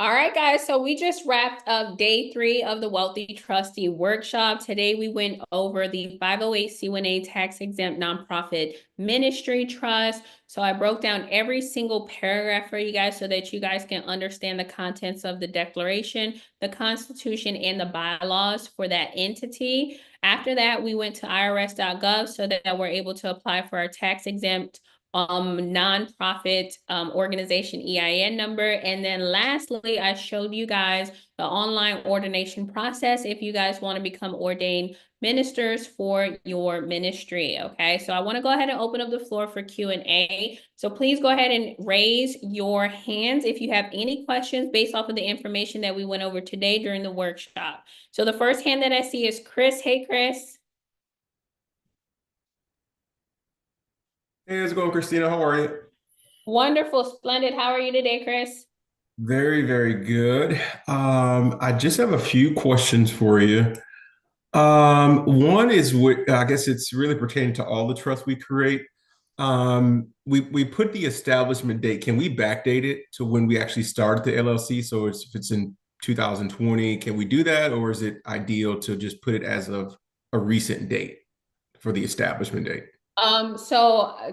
All right, guys. So we just wrapped up day 3 of the Wealthy Trustee Workshop. Today we went over the 508c1a tax exempt nonprofit ministry trust. So I broke down every single paragraph for you guys so that you guys can understand the contents of the declaration, the Constitution, and the bylaws for that entity. After that, we went to irs.gov so that we're able to apply for our tax exempt nonprofit organization EIN number. And then lastly, I showed you guys the online ordination process if you guys want to become ordained ministers for your ministry. Okay, so I want to go ahead and open up the floor for Q&A. So please go ahead and raise your hands if you have any questions based off of the information that we went over today during the workshop. So the first hand that I see is Chris. Hey, Chris. Hey, how's it going, Christina? How are you? Wonderful, splendid. How are you today, Chris? Very, very good. I just have a few questions for you. One is what I guess it's really pertaining to all the trusts we create. We put the establishment date. Can we backdate it to when we actually started the LLC? So if it's in 2020, can we do that, or is it ideal to just put it as of a recent date for the establishment date?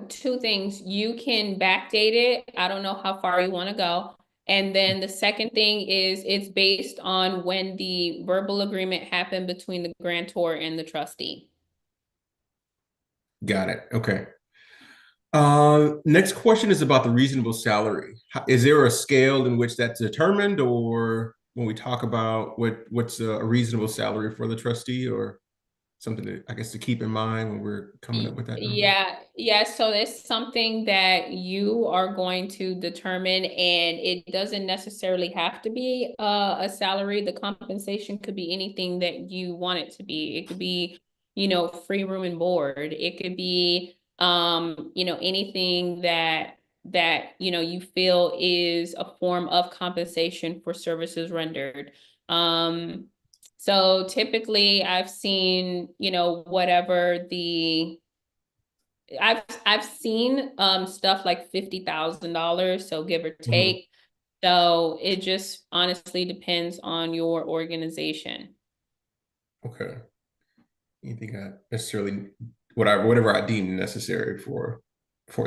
Two things. You can backdate it. I don't know how far you want to go. And then the second thing is it's based on when the verbal agreement happened between the grantor and the trustee. Got it. Okay. Next question is about the reasonable salary. Is there a scale in which that's determined, or when we talk about what's a reasonable salary for the trustee, or something that I guess to keep in mind when we're coming up with that number? Yeah. So it's something that you are going to determine, and it doesn't necessarily have to be a salary. The compensation could be anything that you want it to be. It could be, free room and board. It could be, anything that you feel is a form of compensation for services rendered. Um, so typically I've seen, whatever I've seen stuff like $50,000, so give or Mhm. take. So it just honestly depends on your organization. Okay. Anything I necessarily whatever I deem necessary for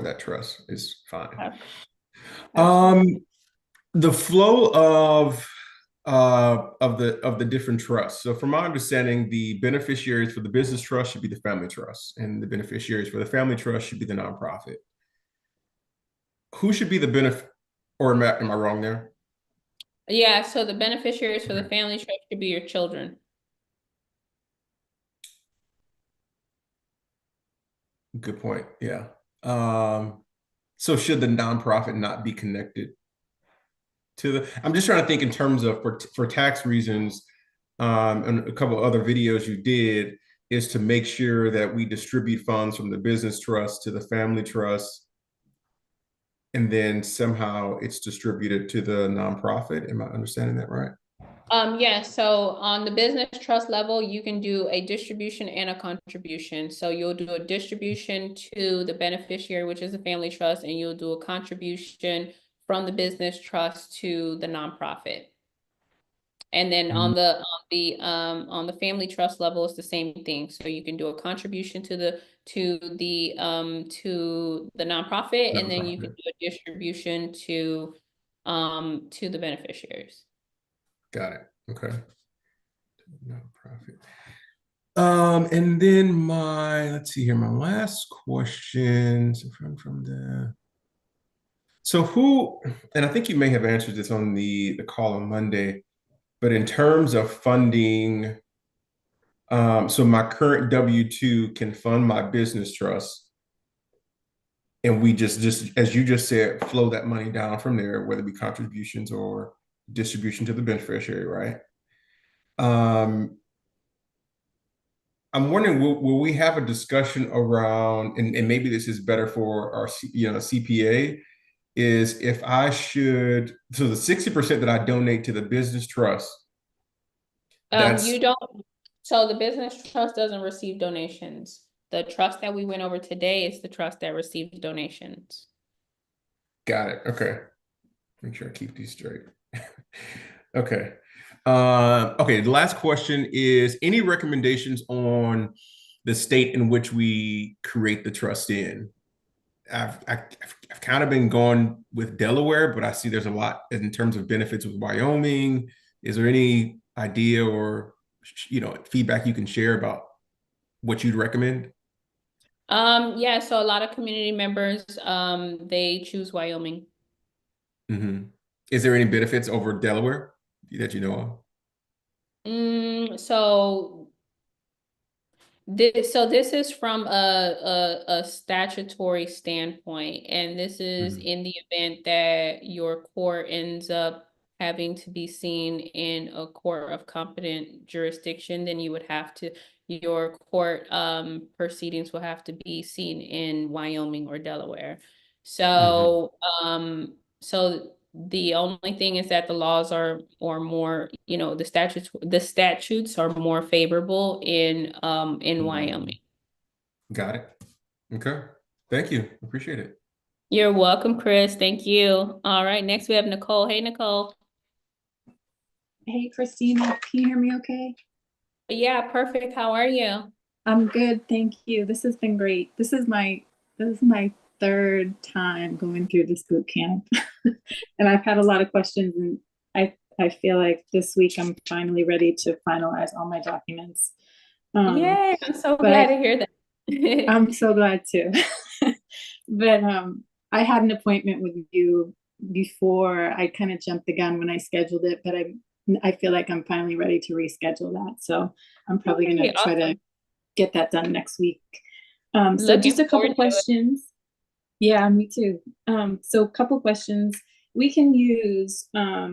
that trust is fine. Absolutely. Um, the flow of the different trusts. So from my understanding, the beneficiaries for the business trust should be the family trust, and the beneficiaries for the family trust should be the nonprofit. Who should be the benefit, or am I wrong there? Yeah, so the beneficiaries for the Okay. family trust should be your children. Good point. Yeah. Um, so should the nonprofit not be connected to the, I'm just trying to think in terms of for tax reasons, and a couple of other videos you did is to make sure that we distribute funds from the business trust to the family trust, and then somehow it's distributed to the nonprofit. Am I understanding that right? Yeah, so on the business trust level, you can do a distribution and a contribution. So you'll do a distribution to the beneficiary, which is the family trust, and you'll do a contribution from the business trust to the nonprofit. And then Mm. on the family trust level, it's the same thing. So you can do a contribution to the nonprofit, and then you can Nonprofit. do a distribution to the beneficiaries. Got it. Okay. Nonprofit. And then let's see here, my last question. So from the so who, and I think you may have answered this on the call on Monday, but in terms of funding, so my current W-2 can fund my business trust, and we just as you just said, flow that money down from there, whether it be contributions or distribution to the beneficiary, right? Um, I'm wondering, will we have a discussion around, and maybe this is better for our CPA, is if I should, so the 60% that I donate to the business trust, You that's don't, so the business trust doesn't receive donations. The trust that we went over today is the trust that receives donations. got it. Okay. Make sure I keep these straight. Okay. Okay, the last question is any recommendations on the state in which we create the trust in? I've kind of been going with Delaware, but I see there's a lot in terms of benefits with Wyoming. Is there any idea or feedback you can share about what you'd recommend? Yeah, so a lot of community members, they choose Wyoming. Hmm. Is there any benefits over Delaware that you know of? So this is from a statutory standpoint, and this is Hmm. in the event that your court ends up having to be seen in a court of competent jurisdiction, then your court proceedings will have to be seen in Wyoming or Delaware. Hmm. So the only thing is that the laws are more, the statutes are more favorable in Wyoming. Got it. Okay. Thank you. Appreciate it. You're welcome, Chris. Thank you. All right, next we have Nicole. Hey, Nicole. Hey, Christina, can you hear me okay? Yeah, perfect. How are you? I'm good, thank you. This has been great. This is my third time going through this boot camp. And I've had a lot of questions, and I feel like this week I'm finally ready to finalize all my documents. Yay, I'm so But glad to hear that. I'm so glad too. But I had an appointment with you before. I kind of jumped the gun when I scheduled it, but I feel like I'm finally ready to reschedule that. So I'm probably Okay, gonna try to awesome. get that done next week. So Looking just a forward couple to it. questions. Yeah, me too. So a couple questions. We can use our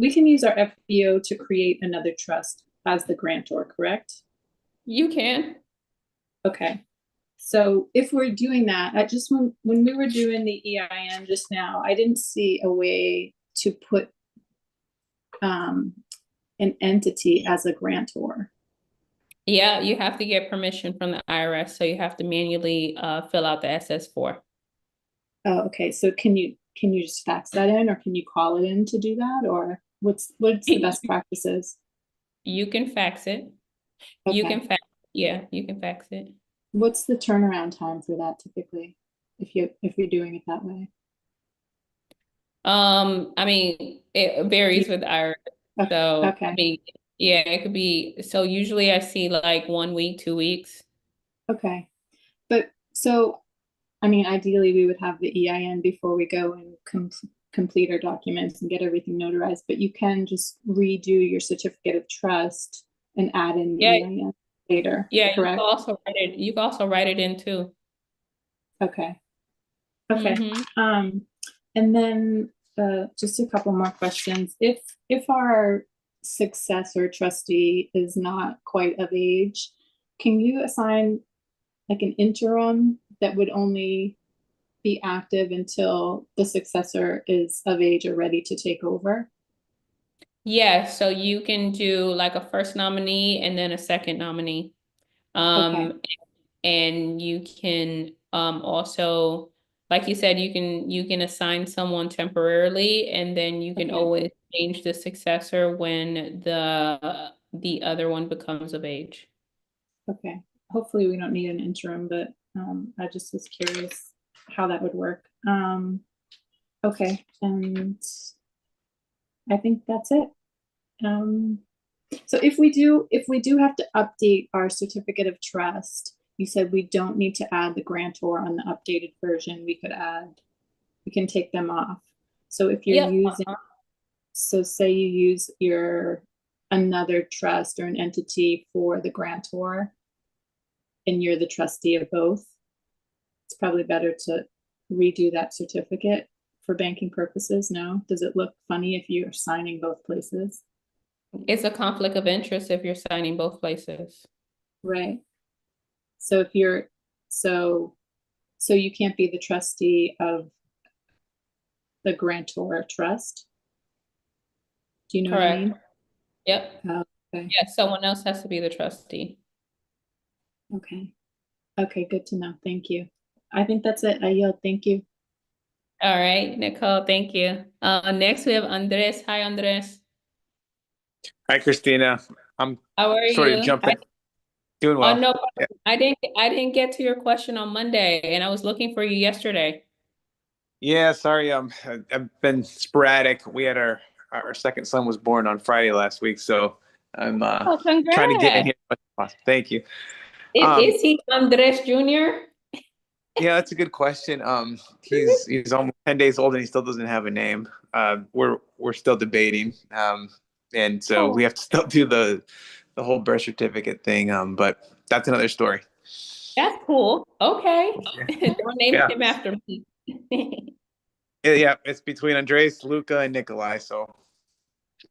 FBO to create another trust as the grantor, correct? You can. Okay. So if we're doing that, I just when we were doing the EIN just now, I didn't see a way to put um, an entity as a grantor. Yeah, you have to get permission from the IRS, so you have to manually fill out the SS4. Oh, okay. So can you just fax that in, or can you call it in to do that, or what's the best practices? You can fax it. You can Okay. fax. Yeah, you can fax it. What's the turnaround time for that typically, if you're doing it that way? I mean, it Do varies you, with our, okay. so I Okay. mean, yeah, it could be, so usually I see like 1 week, 2 weeks. Okay. But so I mean, ideally, we would have the EIN before we go and complete our documents and get everything notarized, but you can just redo your certificate of trust and add in the Yeah, EIN later, yeah, correct? you can also write it in too. Okay. Okay. Mm-hmm. And then just a couple more questions. If our successor trustee is not quite of age, can you assign like an interim that would only be active until the successor is of age or ready to take over? Yeah, so you can do like a first nominee and then a second nominee. Okay, Um, and you can also, like you said, you can assign someone temporarily, and then you can okay, always change the successor when the other one becomes of age. okay. Hopefully we don't need an interim, but I just was curious how that would work. Okay, and I think that's it. Um, so if we do have to update our certificate of trust, you said we don't need to add the grantor on the updated version. We can take them off. So if you're Yep. using So say you use your another trust or an entity for the grantor and you're the trustee of both, it's probably better to redo that certificate for banking purposes. No? Does it look funny if you're signing both places? It's a conflict of interest if you're signing both places. Right. So if you're so so you can't be the trustee of the grantor trust. Do you know what I Correct. mean? Yep. Oh, okay. Yeah, someone else has to be the trustee. Okay. Okay, good to know. Thank you. I think that's it. I yield. Thank you. All right, Nicole, thank you. Next we have Andres. Hi, Andres. Hi, Christina. I'm How are sort of you? jumping, doing Oh well. no, Yeah, I didn't get to your question on Monday, and I was looking for you yesterday. yeah. Sorry. I've been sporadic. We had our second son was born on Friday last week, so I'm Oh, trying to get in congrats. here as much as possible. Thank you. Is, Um, is he Andres Jr.? yeah, that's a good question. He's almost 10 days old and he still doesn't have a name. We're still debating. And so we Oh, have to still do the whole birth certificate thing. But that's another story. that's cool. Okay. Don't name Yeah. him after me. Yeah, it's between Andres, Luca, and Nikolai. So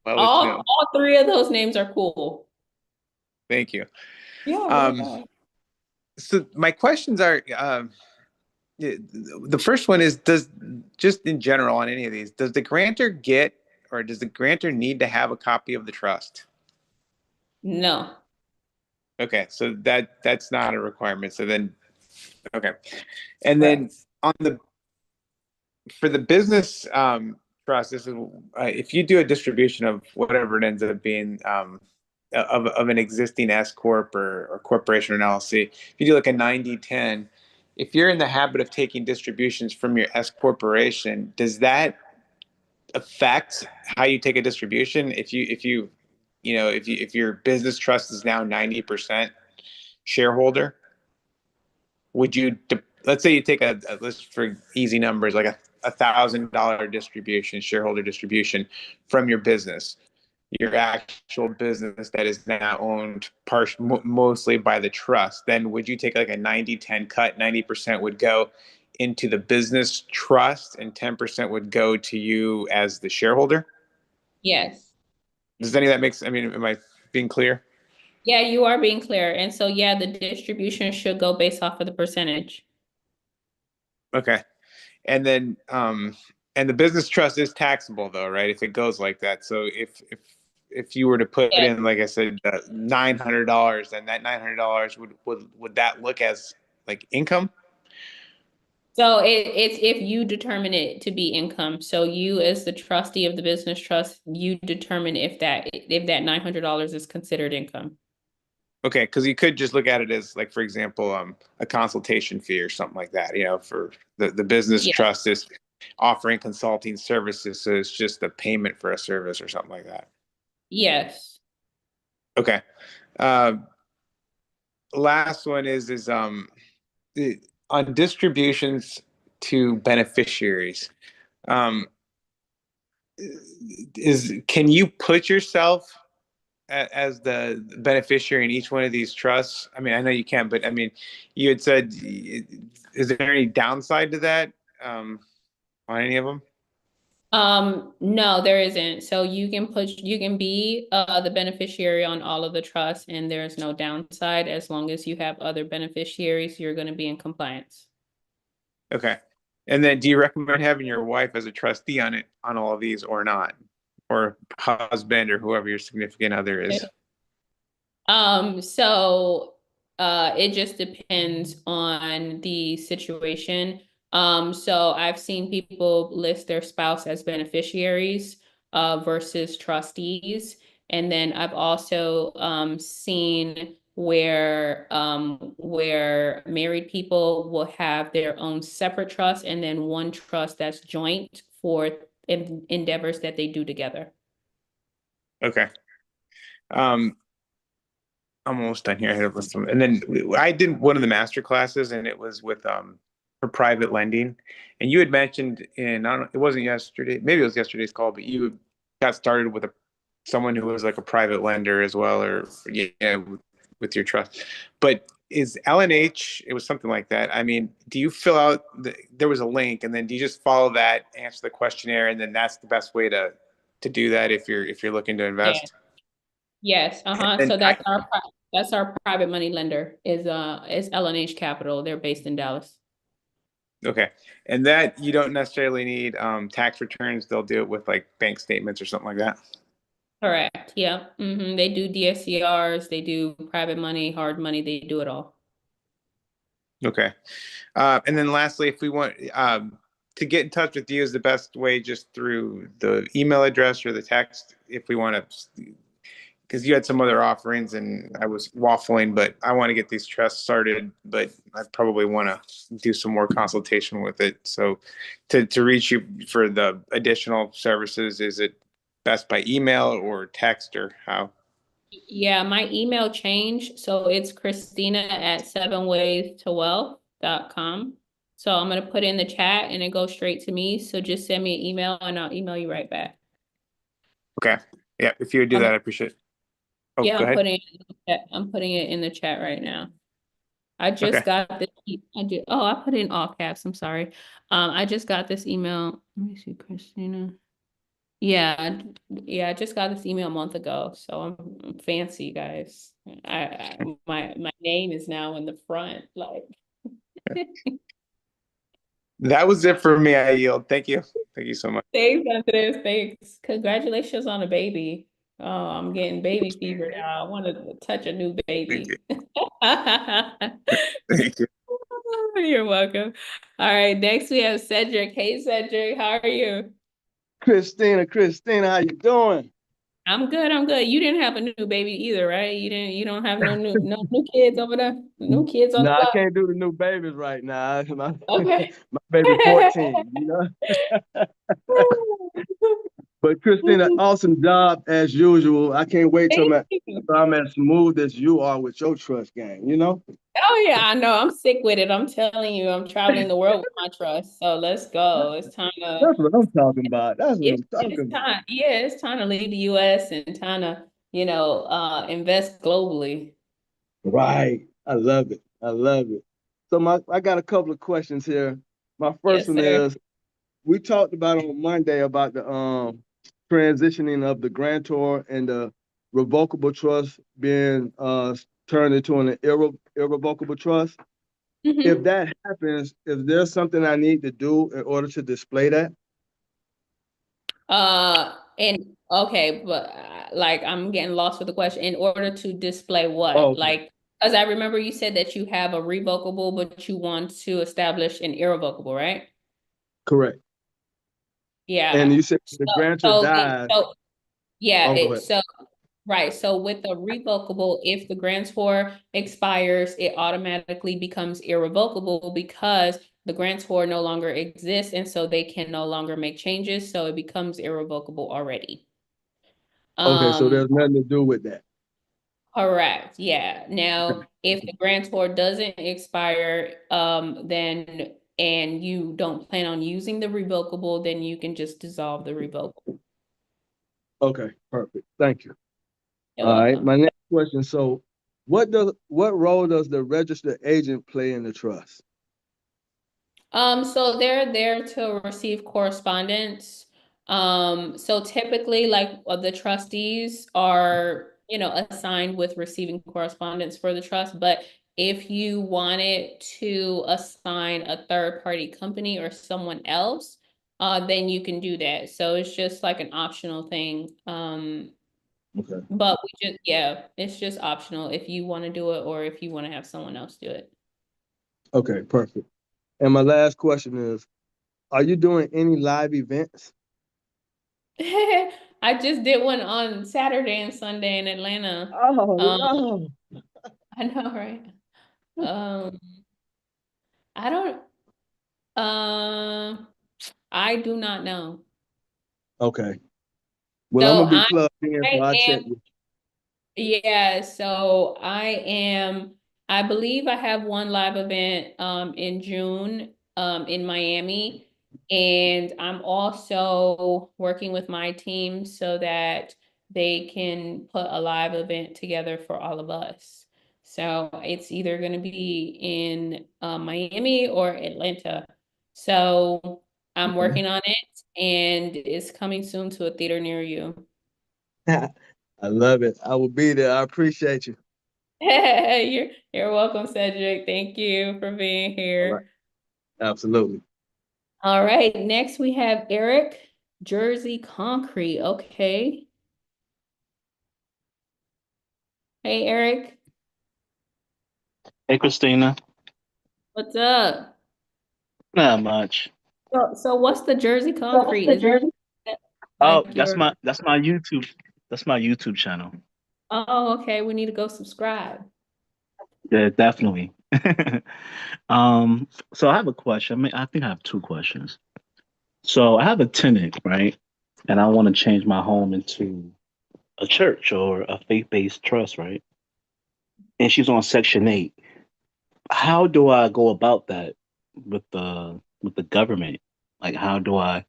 I'll let you All know. all three of those names are cool. Thank you. Yeah, Um, yeah. so my questions are the first one is does just in general on any of these, does the grantor get or does the grantor need to have a copy of the trust? No. Okay, so that's not a requirement. So then okay. And then Correct. on the for the business trust, this is if you do a distribution of whatever it ends up being of an existing S corp or corporation or an LLC, if you do like a 90-10, if you're in the habit of taking distributions from your S corporation, does that affect how you take a distribution? If your business trust is now 90% shareholder, would you let's say you take a list for easy numbers like a $1,000 distribution, shareholder distribution from your business, your actual business that is now owned mostly by the trust, then would you take like a 90-10 cut? 90% would go into the business trust and 10% would go to you as the shareholder? Yes. Does any of that make sense? I mean, am I being clear? Yeah, you are being clear. And so, yeah, the distribution should go based off of the percentage. Okay. And then and the business trust is taxable though, right? If it goes like that. So if you were to put Yes. in, like I said, $900, then that $900 would that look as like income? So it's if you determine it to be income. So you as the trustee of the business trust, you determine if that $900 is considered income. Okay, because you could just look at it as like, for example, a consultation fee or something like that. For the business Yeah. trust is offering consulting services, so it's just a payment for a service or something like that. Yes. Okay. Uh, last one is on distributions to beneficiaries. Um, can you put yourself as the beneficiary in each one of these trusts? I mean, I know you can, but I mean, you had said, is there any downside to that on any of them? No, there isn't. So you can be the beneficiary on all of the trusts, and there's no downside as long as you have other beneficiaries, you're going to be in compliance. Okay. And then do you recommend having your wife as a trustee on all of these or not? Or husband or whoever your significant other is? So it just depends on the situation. So I've seen people list their spouse as beneficiaries versus trustees. And then I've also seen where married people will have their own separate trust and then one trust that's joint for endeavors that they do together. Okay. Um, I'm almost done here. I had a list of, and then I did one of the master classes, and it was with for private lending. And you had mentioned in, I don't know, it wasn't yesterday, maybe it was yesterday's call, but you got started with someone who was like a private lender as well, or yeah, with your trust. But is LNH? It was something like that. I mean, do you fill out there was a link, and then do you just follow that, answer the questionnaire, and then that's the best way to do that if you're looking to Yeah. invest? Yes, uh-huh. And So that's our private money lender is L&H Capital. They're based in Dallas. Okay. And that you don't necessarily need tax returns. They'll do it with like bank statements or something like that. Correct. Yeah. They do DSCRs, they do private money, hard money, they do it all. Okay. And then lastly, if we want, to get in touch with you is the best way just through the email address or the text if we want to, because you had some other offerings and I was waffling, but I want to get these trusts started, but I probably want to do some more consultation with it. So to reach you for the additional services, is it best by email or text or how? Yeah, my email changed, so it's Christina@sevenwaystowealth.com. So I'm gonna put in the chat and it goes straight to me. So just send me an email and I'll email you right back. Okay. Yeah, if you would do that, I appreciate it. Oh, Yeah, go ahead. I'm putting it in the chat right now. I just Okay. got this. I put it in all caps. I'm sorry. I just got this email. Let me see, Christina. Yeah, I just got this email a month ago, so I'm fancy, guys. My name is now in the front, like. That was it for me. I yield. Thank you. Thank you so much. Thanks, Andres. Thanks. Congratulations on a baby. Oh, I'm getting baby fever now. I want to touch a new Thank you. baby. Thank you. You're welcome. All right, next we have Cedric. Hey, Cedric, how are you? Christina, how you doing? I'm good. I'm good. You didn't have a new baby either, right? You don't have no new kids over there? New kids on No, the I block? can't do the new babies right now. My, Okay. my baby 14, you know? But Christina, awesome job as usual. I can't wait till Thank you. I'm as smooth as you are with your trust game, you know? Oh yeah, I know. I'm sick with it. I'm telling you, I'm traveling the world with my trust. So let's go. It's time to That's what I'm talking about. That's what I'm it's talking about. time. Yeah, it's time to leave the US and time to, invest globally. Right. I love it. I love it. So I got a couple of questions here. My first Yes, one sir. is, we talked about on Monday about the transitioning of the grantor and the revocable trust being turned into an irrevocable trust. If Mhm. that happens, is there something I need to do in order to display that? And okay, but like I'm getting lost with the question. In order to display Oh, what? okay. Like, because I remember you said that you have a revocable, but you want to establish an irrevocable, right? Correct. And Yeah. you said So, the grantor so, dies. yeah, Oh, go ahead. right. So with the revocable, if the grantor expires, it automatically becomes irrevocable because the grantor no longer exists, and so they can no longer make changes. So it becomes irrevocable already. Okay, so Um, there's nothing to do with that. Correct. Yeah. Now, if the grantor doesn't expire, then and you don't plan on using the revocable, then you can just dissolve the revocable. Okay, perfect. Thank you. You're All right, welcome. my next question. So what role does the registered agent play in the trust? So they're there to receive correspondence. So typically, like the trustees are, assigned with receiving correspondence for the trust. But if you wanted to assign a third party company or someone else, then you can do that. So it's just like an optional thing. Okay. But yeah, it's just optional if you want to do it or if you want to have someone else do it. Okay, perfect. And my last question is, are you doing any live events? I just did one on Saturday and Sunday in Atlanta. Oh, Um, no. I know, right? Um, I don't, I do not know. Okay. Well, I'm So gonna be plugged in, I so I'll check am you. Yeah, so I believe I have one live event in June in Miami, and I'm also working with my team so that they can put a live event together for all of us. So it's either going to be in Miami or Atlanta. So I'm Okay. working on it, and it's coming soon to a theater near you. I love it. I will be there. I appreciate you. You're welcome, Cedric. Thank you for being All right. here. Absolutely. All right, next we have Eric, Jersey Concrete. Okay. Hey, Eric, Hey, Christina. what's up? Not much. So what's the Jersey Concrete? Is that Oh, like your? that's my YouTube channel. Oh, okay. We need to go subscribe. Yeah, definitely. So I have a question. I mean, I think I have two questions. So I have a tenant, right? And I want to change my home into a church or a faith-based trust, right? And she's on Section 8. How do I go about that with the government? Like, how do I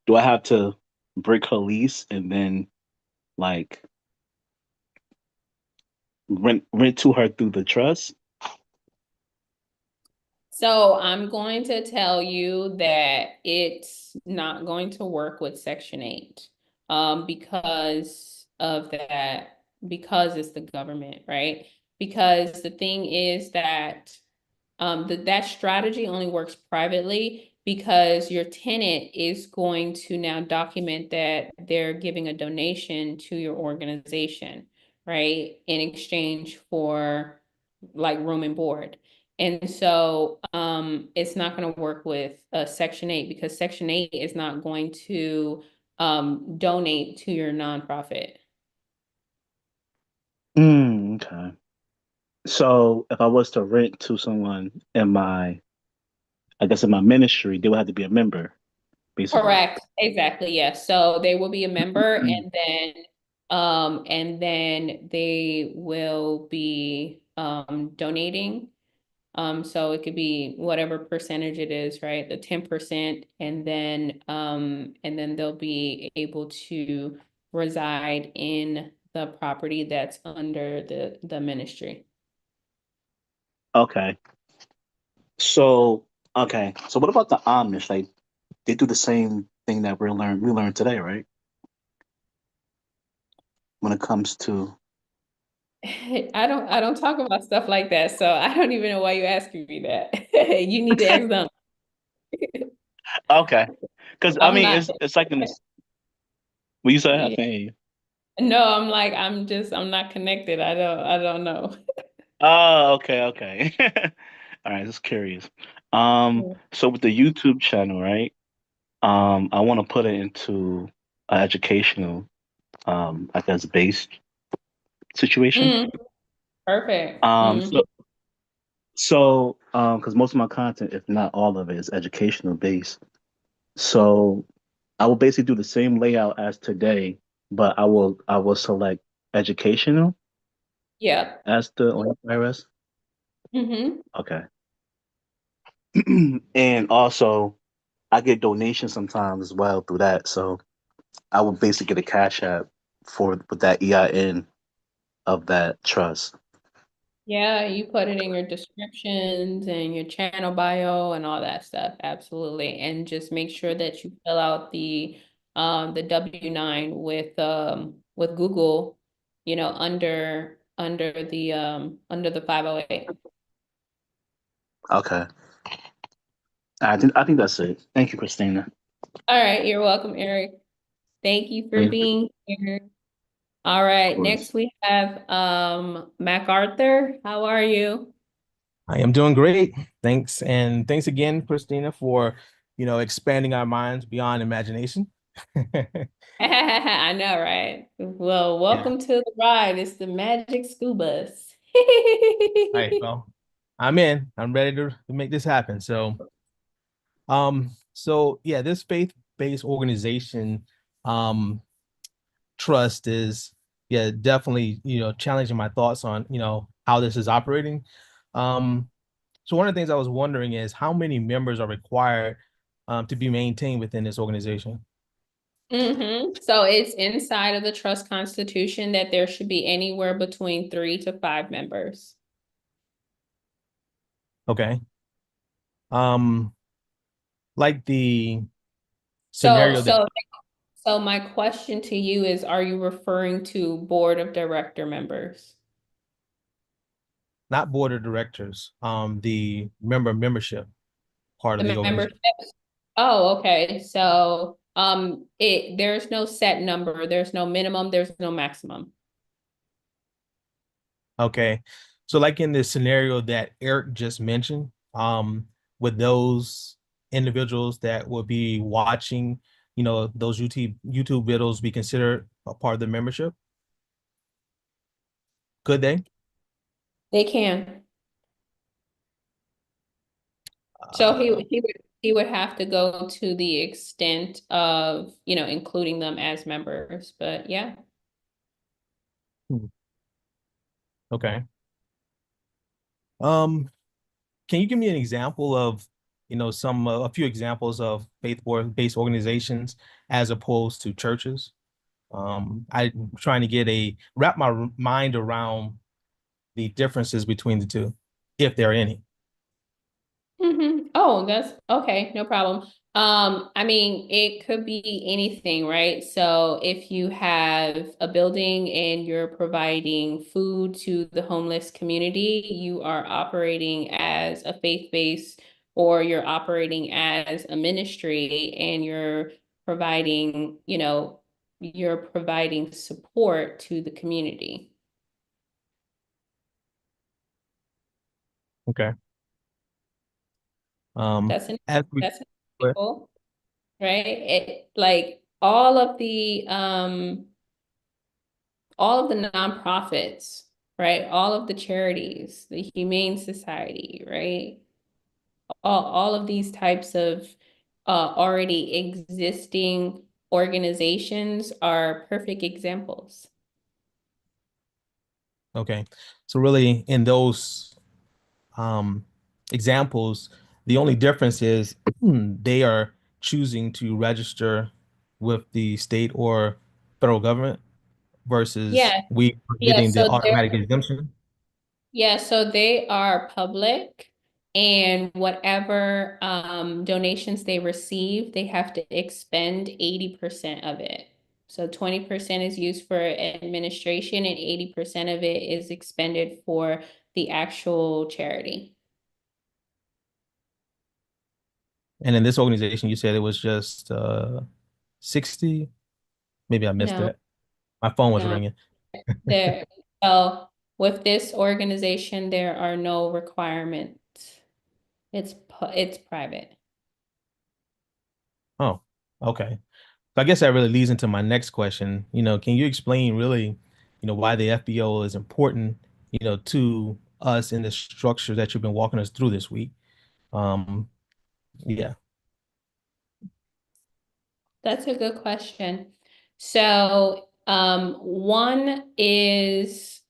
have to break her lease and then like rent to her through the trust? So I'm going to tell you that it's not going to work with Section 8 because of that, because it's the government, right? Because the thing is that that strategy only works privately because your tenant is going to now document that they're giving a donation to your organization, right? In exchange for like room and board. And so it's not going to work with Section 8 because Section 8 is not going to donate to your nonprofit. Okay. So if I was to rent to someone I guess in my ministry, they would have to be a member, basically. Correct. Exactly. Yes. So they will be a member and then they will be donating. So it could be whatever percentage it is, right? The 10%, and then they'll be able to reside in the property that's under the ministry. Okay. So okay. So what about the Amish? Like they do the same thing that we learned today, right? When it comes to I don't talk about stuff like that, so I don't even know why you're asking me that. You need to ask them. Okay. Because I I'm mean not. it's like in this what you said, I Yeah. can't hear you. No, I'm like I'm not connected. I don't know. Oh, okay. All right, just curious. So with the YouTube channel, right? I want to put it into an educational, I guess, based situation. Mm, perfect. Um, Mm. so, because most of my content, if not all of it, is educational based. So I will basically do the same layout as today, but I will select educational Yeah. as the only IRS. Mm-hmm. Okay. And also I get donations sometimes as well through that. So I would basically get a cash app for with that EIN of that trust. Yeah, you put it in your descriptions and your channel bio and all that stuff. Absolutely. And just make sure that you fill out the W-9 with Google, under the 508. Okay. I think that's it. Thank you, Christina. All right, you're welcome, Eric. Thank you for Thank you, being here. All of right, course. next we have MacArthur. How are you? I am doing great. Thanks. And thanks again, Christina, for, expanding our minds beyond imagination. I know, right? Well, Yeah. welcome to the ride. It's the Magic School Bus. All right. Well, I'm in. I'm ready to make this happen. So yeah, this faith-based organization, um, trust is, yeah, definitely, challenging my thoughts on, how this is operating. Um, so one of the things I was wondering is how many members are required to be maintained within this organization? So it's inside of the trust constitution that there should be anywhere between 3 to 5 members. Okay. Um, like the So, scenario that so, so my question to you is, are you referring to board of director members? not board of directors, the membership part of the The organization. memberships? Oh, okay. So, there's no set number, there's no minimum, there's no maximum. Okay. So like in the scenario that Eric just mentioned, with those individuals that will be watching, those YouTube videos be considered a part of the membership? Could they? They can. So he would have to go to the extent of, including them as members, but yeah. Hmm. Okay. Um, can you give me an example of, a few examples of faith-based organizations as opposed to churches? I'm trying to wrap my mind around the differences between the two, if there are any. Oh, that's okay, no problem. I mean, it could be anything, right? So if you have a building and you're providing food to the homeless community, you are operating as a faith-based, or you're operating as a ministry, and you're providing support to the community. Okay. That's an As we, that's an example, right? It like all of the nonprofits, right? All of the charities, the Humane Society, right? All of these types of already existing organizations are perfect examples. okay. So really in those examples, the only difference is they are choosing to register with the state or federal government versus Yeah, we are yeah. getting the automatic exemption. Yeah, so they are public, and whatever donations they receive, they have to expend 80% of it. So 20% is used for administration and 80% of it is expended for the actual charity. And in this organization, you said it was just 60. Maybe I missed No, that. My phone was no. ringing. There, so with this organization, there are no requirements. It's private. Oh, okay. So I guess that really leads into my next question. Can you explain really, why the FBO is important, to us in the structure that you've been walking us through this week? Um, yeah. That's a good question. So, one is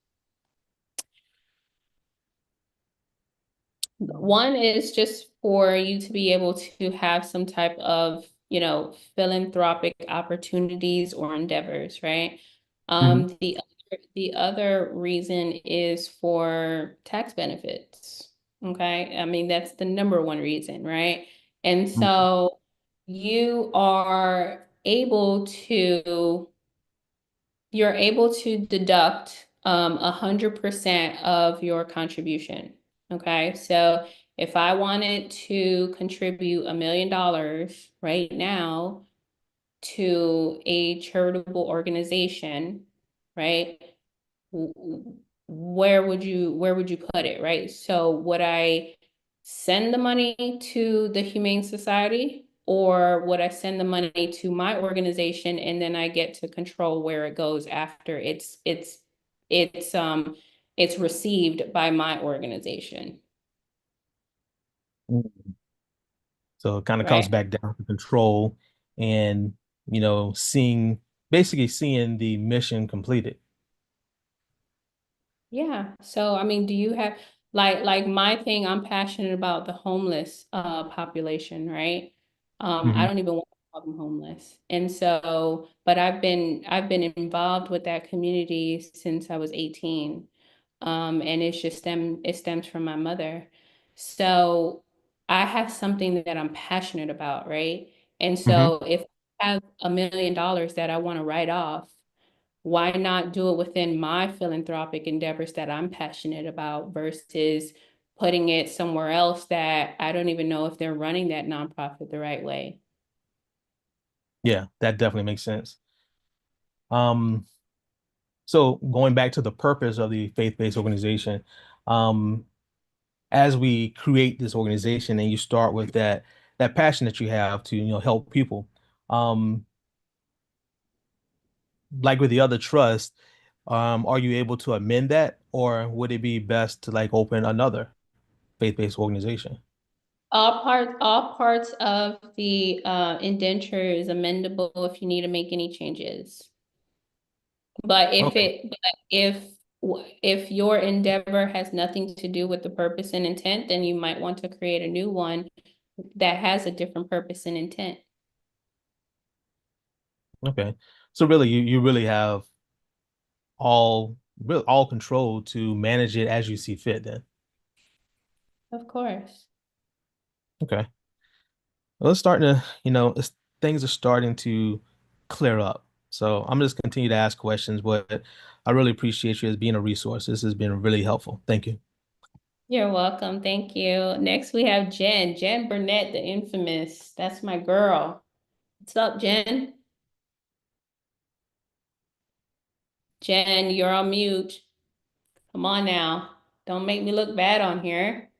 just for you to be able to have some type of, philanthropic opportunities or endeavors, right? Mhm. The other reason is for tax benefits. Okay. I mean, that's the number one reason, right? And so you are able to you're able to deduct 100% of your contribution. Okay, so if I wanted to contribute $1 million right now to a charitable organization, right? Where would you put it, right? So would I send the money to the Humane Society, or would I send the money to my organization and then I get to control where it goes after it's received by my organization, So it kind of comes right? back down to control and, basically seeing the mission completed. Yeah. So, I mean, do you have like my thing, I'm passionate about the homeless population, right? I Hmm. don't even want to call them homeless. And so, but I've been involved with that community since I was 18. And it stems from my mother. So I have something that I'm passionate about, right? And Hmm. so if I have $1 million that I want to write off, why not do it within my philanthropic endeavors that I'm passionate about versus putting it somewhere else that I don't even know if they're running that nonprofit the right way? Yeah, that definitely makes sense. Um, so going back to the purpose of the faith-based organization, um, as we create this organization and you start with that that passion that you have to, help people. Like with the other trust, are you able to amend that, or would it be best to like open another faith-based organization? All parts of the indenture is amendable if you need to make any changes. But Okay. if your endeavor has nothing to do with the purpose and intent, then you might want to create a new one that has a different purpose and intent. Okay. So really, you really have all control to manage it as you see fit then. Of course. Okay. Well, it's starting to, things are starting to clear up. So I'm just continue to ask questions, but I really appreciate you as being a resource. This has been really helpful. Thank you. You're welcome. Thank you. Next, we have Jen Burnett, the infamous. That's my girl. What's up, Jen? Jen, you're on mute. Come on now. Don't make me look bad on here.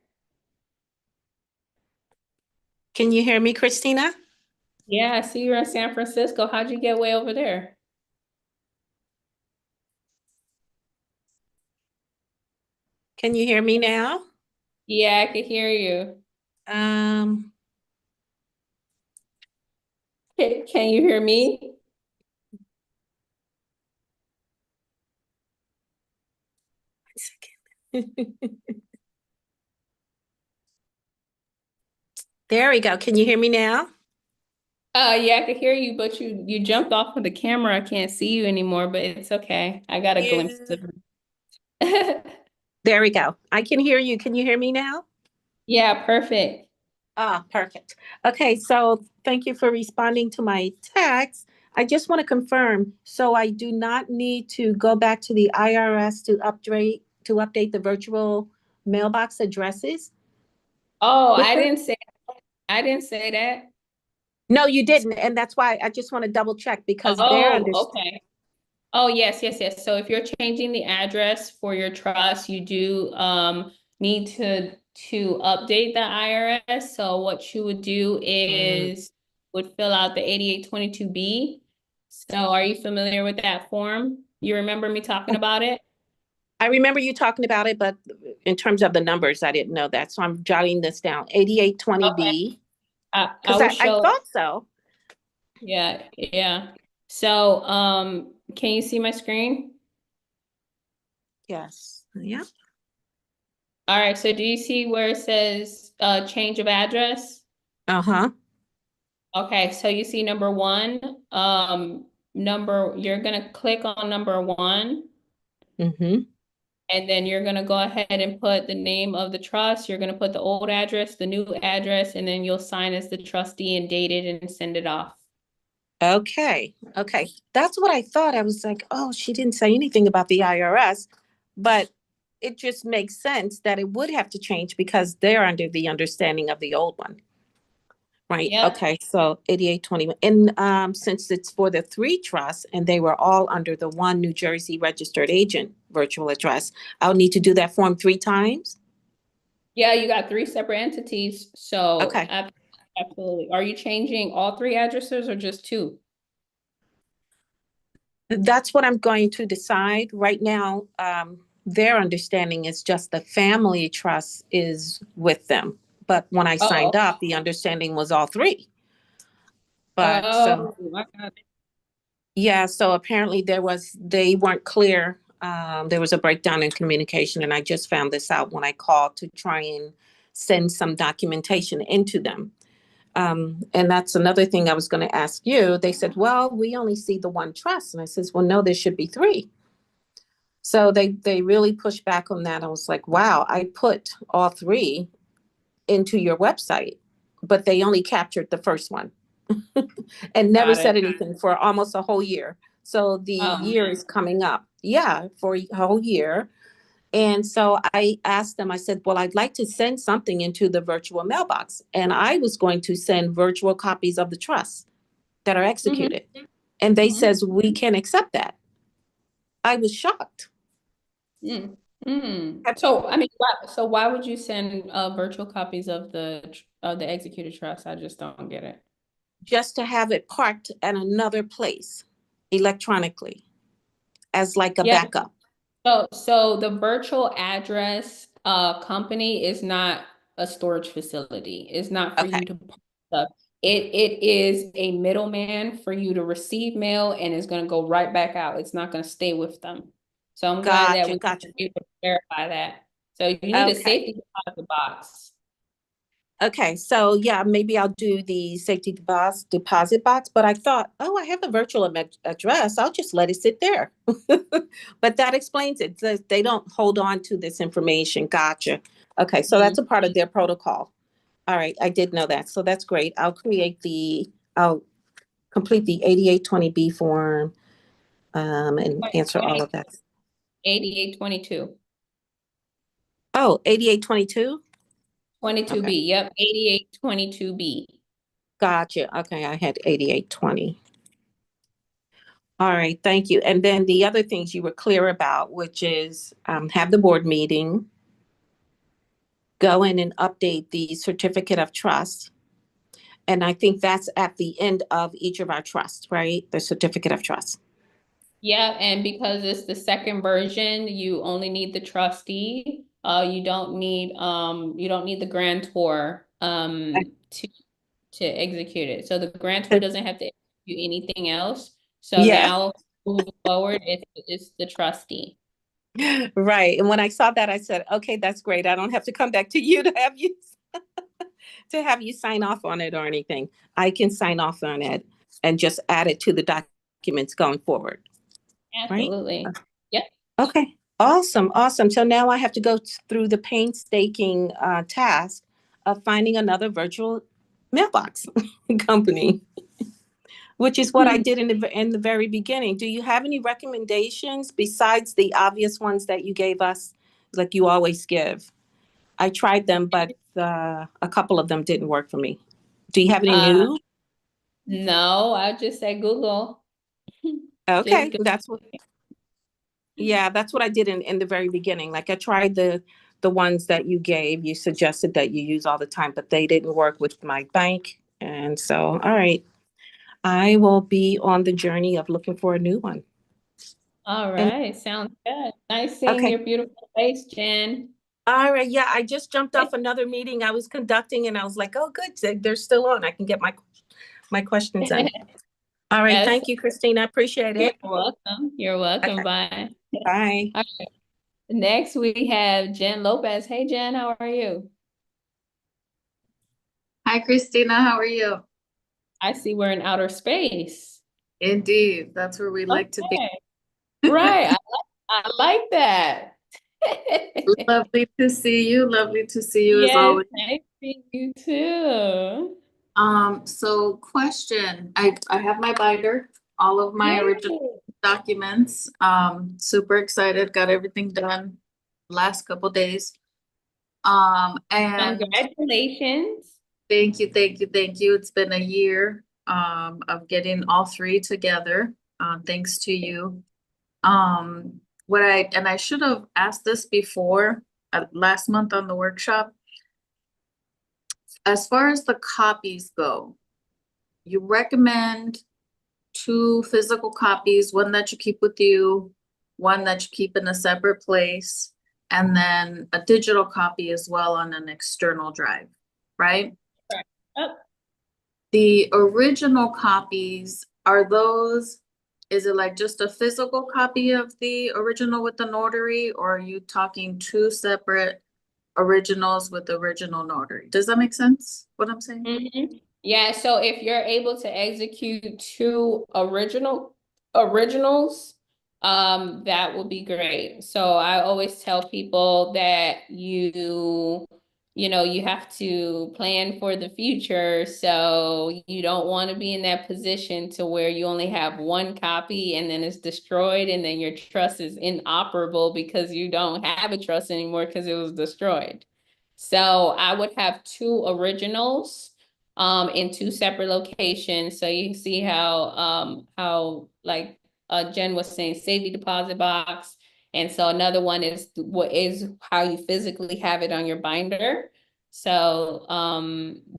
Can you hear me, Christina? Yeah, I see you're in San Francisco. How'd you get way over there? Can you hear me now? Yeah, I can hear you. Um, Can you hear me? there we go. Can you hear me now? Yeah, I can hear you, but you jumped off of the camera. I can't see you anymore, but it's okay. I got a glimpse of it. There we go. I can hear you. Can you hear me now? Yeah, perfect. Ah, perfect. Okay, so thank you for responding to my text. I just want to confirm, so I do not need to go back to the IRS to update the virtual mailbox addresses? Oh, with I this? didn't say that. No, you didn't, and that's why I just want to double check because they're Oh, understanding. okay. Oh, yes, yes, yes. So if you're changing the address for your trust, you do need to update the IRS. So what you would do is would fill out the 8822B. So are you familiar with that form? You remember me talking about it? I remember you talking about it, but in terms of the numbers, I didn't know that. So I'm jotting this down, Okay. 8820B, I because will I show. thought so. Yeah, yeah. So can you see my screen? Yes. Yeah. All right, so do you see where it says change of address? Uh-huh. Okay, so you see number one, you're gonna click on number one, Mm-hmm. and then you're gonna go ahead and put the name of the trust. You're gonna put the old address, the new address, and then you'll sign as the trustee and date it and send it off. Okay. Okay. That's what I thought. I was like, oh, she didn't say anything about the IRS, but it just makes sense that it would have to change because they're under the understanding of the old one. Right. Yep. Okay. So 8820. And since it's for the three trusts and they were all under the one New Jersey registered agent virtual address, I'll need to do that form 3 times. Yeah, you got 3 separate entities, so Okay. absolutely. Are you changing all 3 addresses or just 2? That's what I'm going to decide right now. Their understanding is just the family trust is with them. But when I signed Oh, up, the understanding was all 3. But so, I got it. yeah, so apparently they weren't clear. There was a breakdown in communication, and I just found this out when I called to try and send some documentation into them. And that's another thing I was going to ask you. They said, well, we only see the one trust. And I says, well, no, there should be 3. So they really pushed back on that. I was like, wow, I put all 3 into your website, but they only captured the first one and never Got it. said anything for almost a whole year. So the year Man. is coming up. Yeah, for a whole year. And so I asked them, I said, well, I'd like to send something into the virtual mailbox. And I was going to send virtual copies of the trusts that are executed. And they says, we can't accept that. I was shocked. Mm. So, I mean, why would you send virtual copies of the executed trust? I just don't get it. Just to have it parked at another place electronically as like a Yeah. backup. So the virtual address company is not a storage facility. It's not for Okay. you to park stuff. It is a middleman for you to receive mail, and it's gonna go right back out. It's not gonna stay with them. So I'm glad that we were Gotcha. able to clarify that. So you need a Okay. safety deposit box. Okay, so yeah, maybe I'll do the safety deposit box, but I thought, oh, I have a virtual address. I'll just let it sit there. But that explains it. They don't hold on to this information. Gotcha. Okay, so that's a part of their protocol. All right, I did know that. So that's great. I'll complete the 8820B form and answer all of that. 8822. Oh, 8822? 22B. Yep, 8822B. Gotcha. Okay, I had 8820. All right, thank you. And then the other things you were clear about, which is have the board meeting, go in and update the certificate of trust. And I think that's at the end of each of our trusts, right? The certificate of trust. Yeah, and because it's the second version, you only need the trustee. You don't need the grantor to execute it. So the grantor doesn't have to execute anything else. So Yeah. now moving forward, it's the trustee. Right. And when I saw that, I said, okay, that's great. I don't have to come back to you to have you to have you sign off on it or anything. I can sign off on it and just add it to the documents going forward. Absolutely. Right? Yep. Okay. Awesome. Awesome. So now I have to go through the painstaking task of finding another virtual mailbox company, which is what I did in the very beginning. Do you have any recommendations besides the obvious ones that you gave us, like you always give? I tried them, but a couple of them didn't work for me. Do you have any new? No, I just said Google. Okay, Just that's what. Yeah, that's what I did in the very beginning. Like I tried the ones that you gave, you suggested that you use all the time, but they didn't work with my bank. And so, all right, I will be on the journey of looking for a new one. All And- right, sounds good. Nice seeing Okay. your beautiful face, Jen. All right, yeah, I just jumped off another meeting I was conducting and I was like, oh, good, they're still on. I can get my questions in. All right, Yes. thank you, Christina. I appreciate it. You're welcome. You're welcome. Okay. Bye. Bye. All right. Next, we have Jen Lopez. Hey, Jen, how are you? Hi, Christina. How are you? I see we're in outer space. Indeed, that's where we like to be. Right. I like that. Lovely to see you. Lovely to see you as Yes, always. nice seeing you too. So question, I have my binder, all of my original documents. Super excited, got everything done last couple days. And Congratulations. thank you, thank you, thank you. It's been a year of getting all three together. Thanks to you. I should have asked this before last month on the workshop. As far as the copies go, you recommend 2 physical copies, one that you keep with you, one that you keep in a separate place, and then a digital copy as well on an external drive, right? Correct. Yep. The original copies, is it like just a physical copy of the original with the notary, or are you talking 2 separate originals with the original notary? Does that make sense, what I'm saying? Mm-hmm. Yeah, so if you're able to execute 2 originals, that would be great. So I always tell people that you have to plan for the future. So you don't want to be in that position to where you only have 1 copy and then it's destroyed and then your trust is inoperable because you don't have a trust anymore because it was destroyed. So I would have 2 originals in 2 separate locations. So you can see how like Jen was saying, safety deposit box And so another one is what is how you physically have it on your binder. So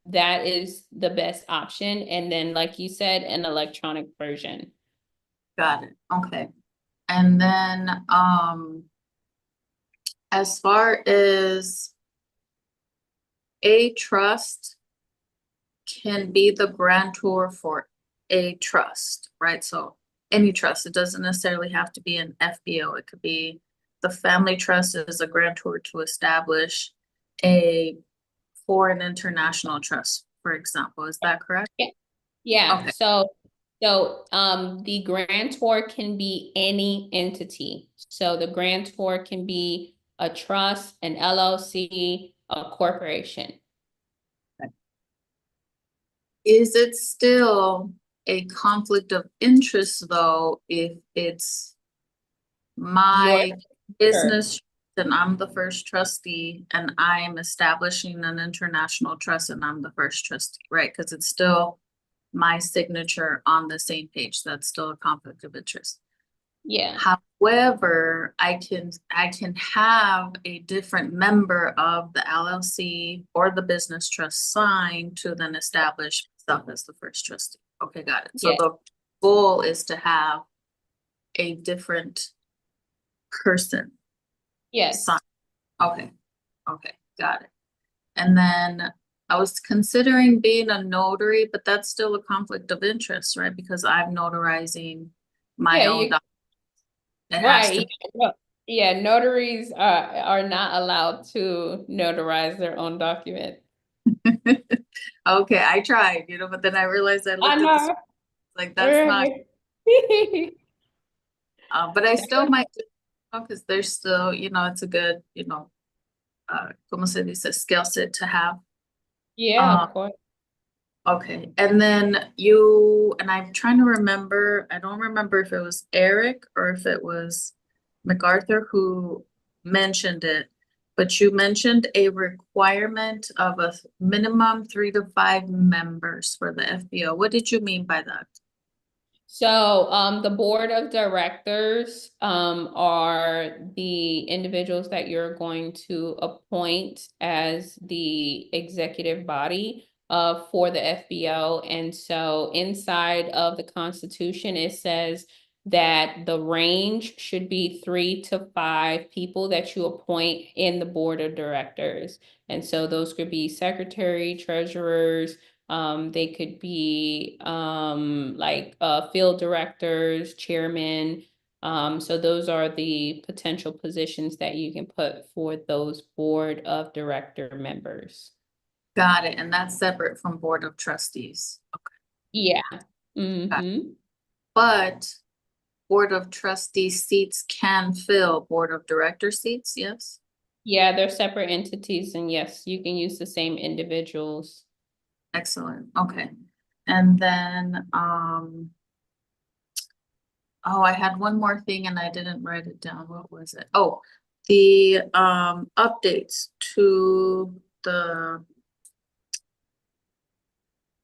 that is the best option. And then, like you said, an electronic version. Got it. Okay. And then, as far as a trust can be the grantor for a trust, right? So any trust, it doesn't necessarily have to be an FBO. It could be the family trust is a grantor to establish a foreign international trust, for example. Is that correct? Yeah. Okay. So the grantor can be any entity. So the grantor can be a trust, an LLC, a corporation. Is it still a conflict of interest though, if it's my business and I'm the first trustee and I'm establishing an international trust and I'm the first trustee, right? Because it's still my signature on the same page. That's still a conflict of interest. Yeah. However, I can have a different member of the LLC or the business trust sign to then establish myself as the first trustee. Okay, got it. So Yeah. the goal is to have a different person Yes. sign. Okay, okay, got it. And then I was considering being a notary, but that's still a conflict of interest, right? Because I'm notarizing my Yeah, own you- document. It has to Right. Yeah, notaries are not allowed to notarize their own document. Okay, I tried, but then I realized I I looked at know. the like that's not. Right. But I still might do because there's still, it's a good, como se dice, skill set to have. Yeah, Um, of course. Okay, and then you and I'm trying to remember. I don't remember if it was Eric or if it was MacArthur who mentioned it, but you mentioned a requirement of a minimum 3 to 5 members for the FBO. What did you mean by that? So the board of directors are the individuals that you're going to appoint as the executive body for the FBO. And so inside of the Constitution, it says that the range should be 3 to 5 people that you appoint in the board of directors. And so those could be secretary, treasurers, they could be like field directors, chairmen. So those are the potential positions that you can put for those board of director members. Got it, and that's separate from board of trustees. Okay. Yeah. Mm-hmm. But board of trustee seats can fill board of director seats, yes? Yeah, they're separate entities, and yes, you can use the same individuals. Excellent, okay. And then, oh, I had one more thing and I didn't write it down. What was it? Oh, the updates to the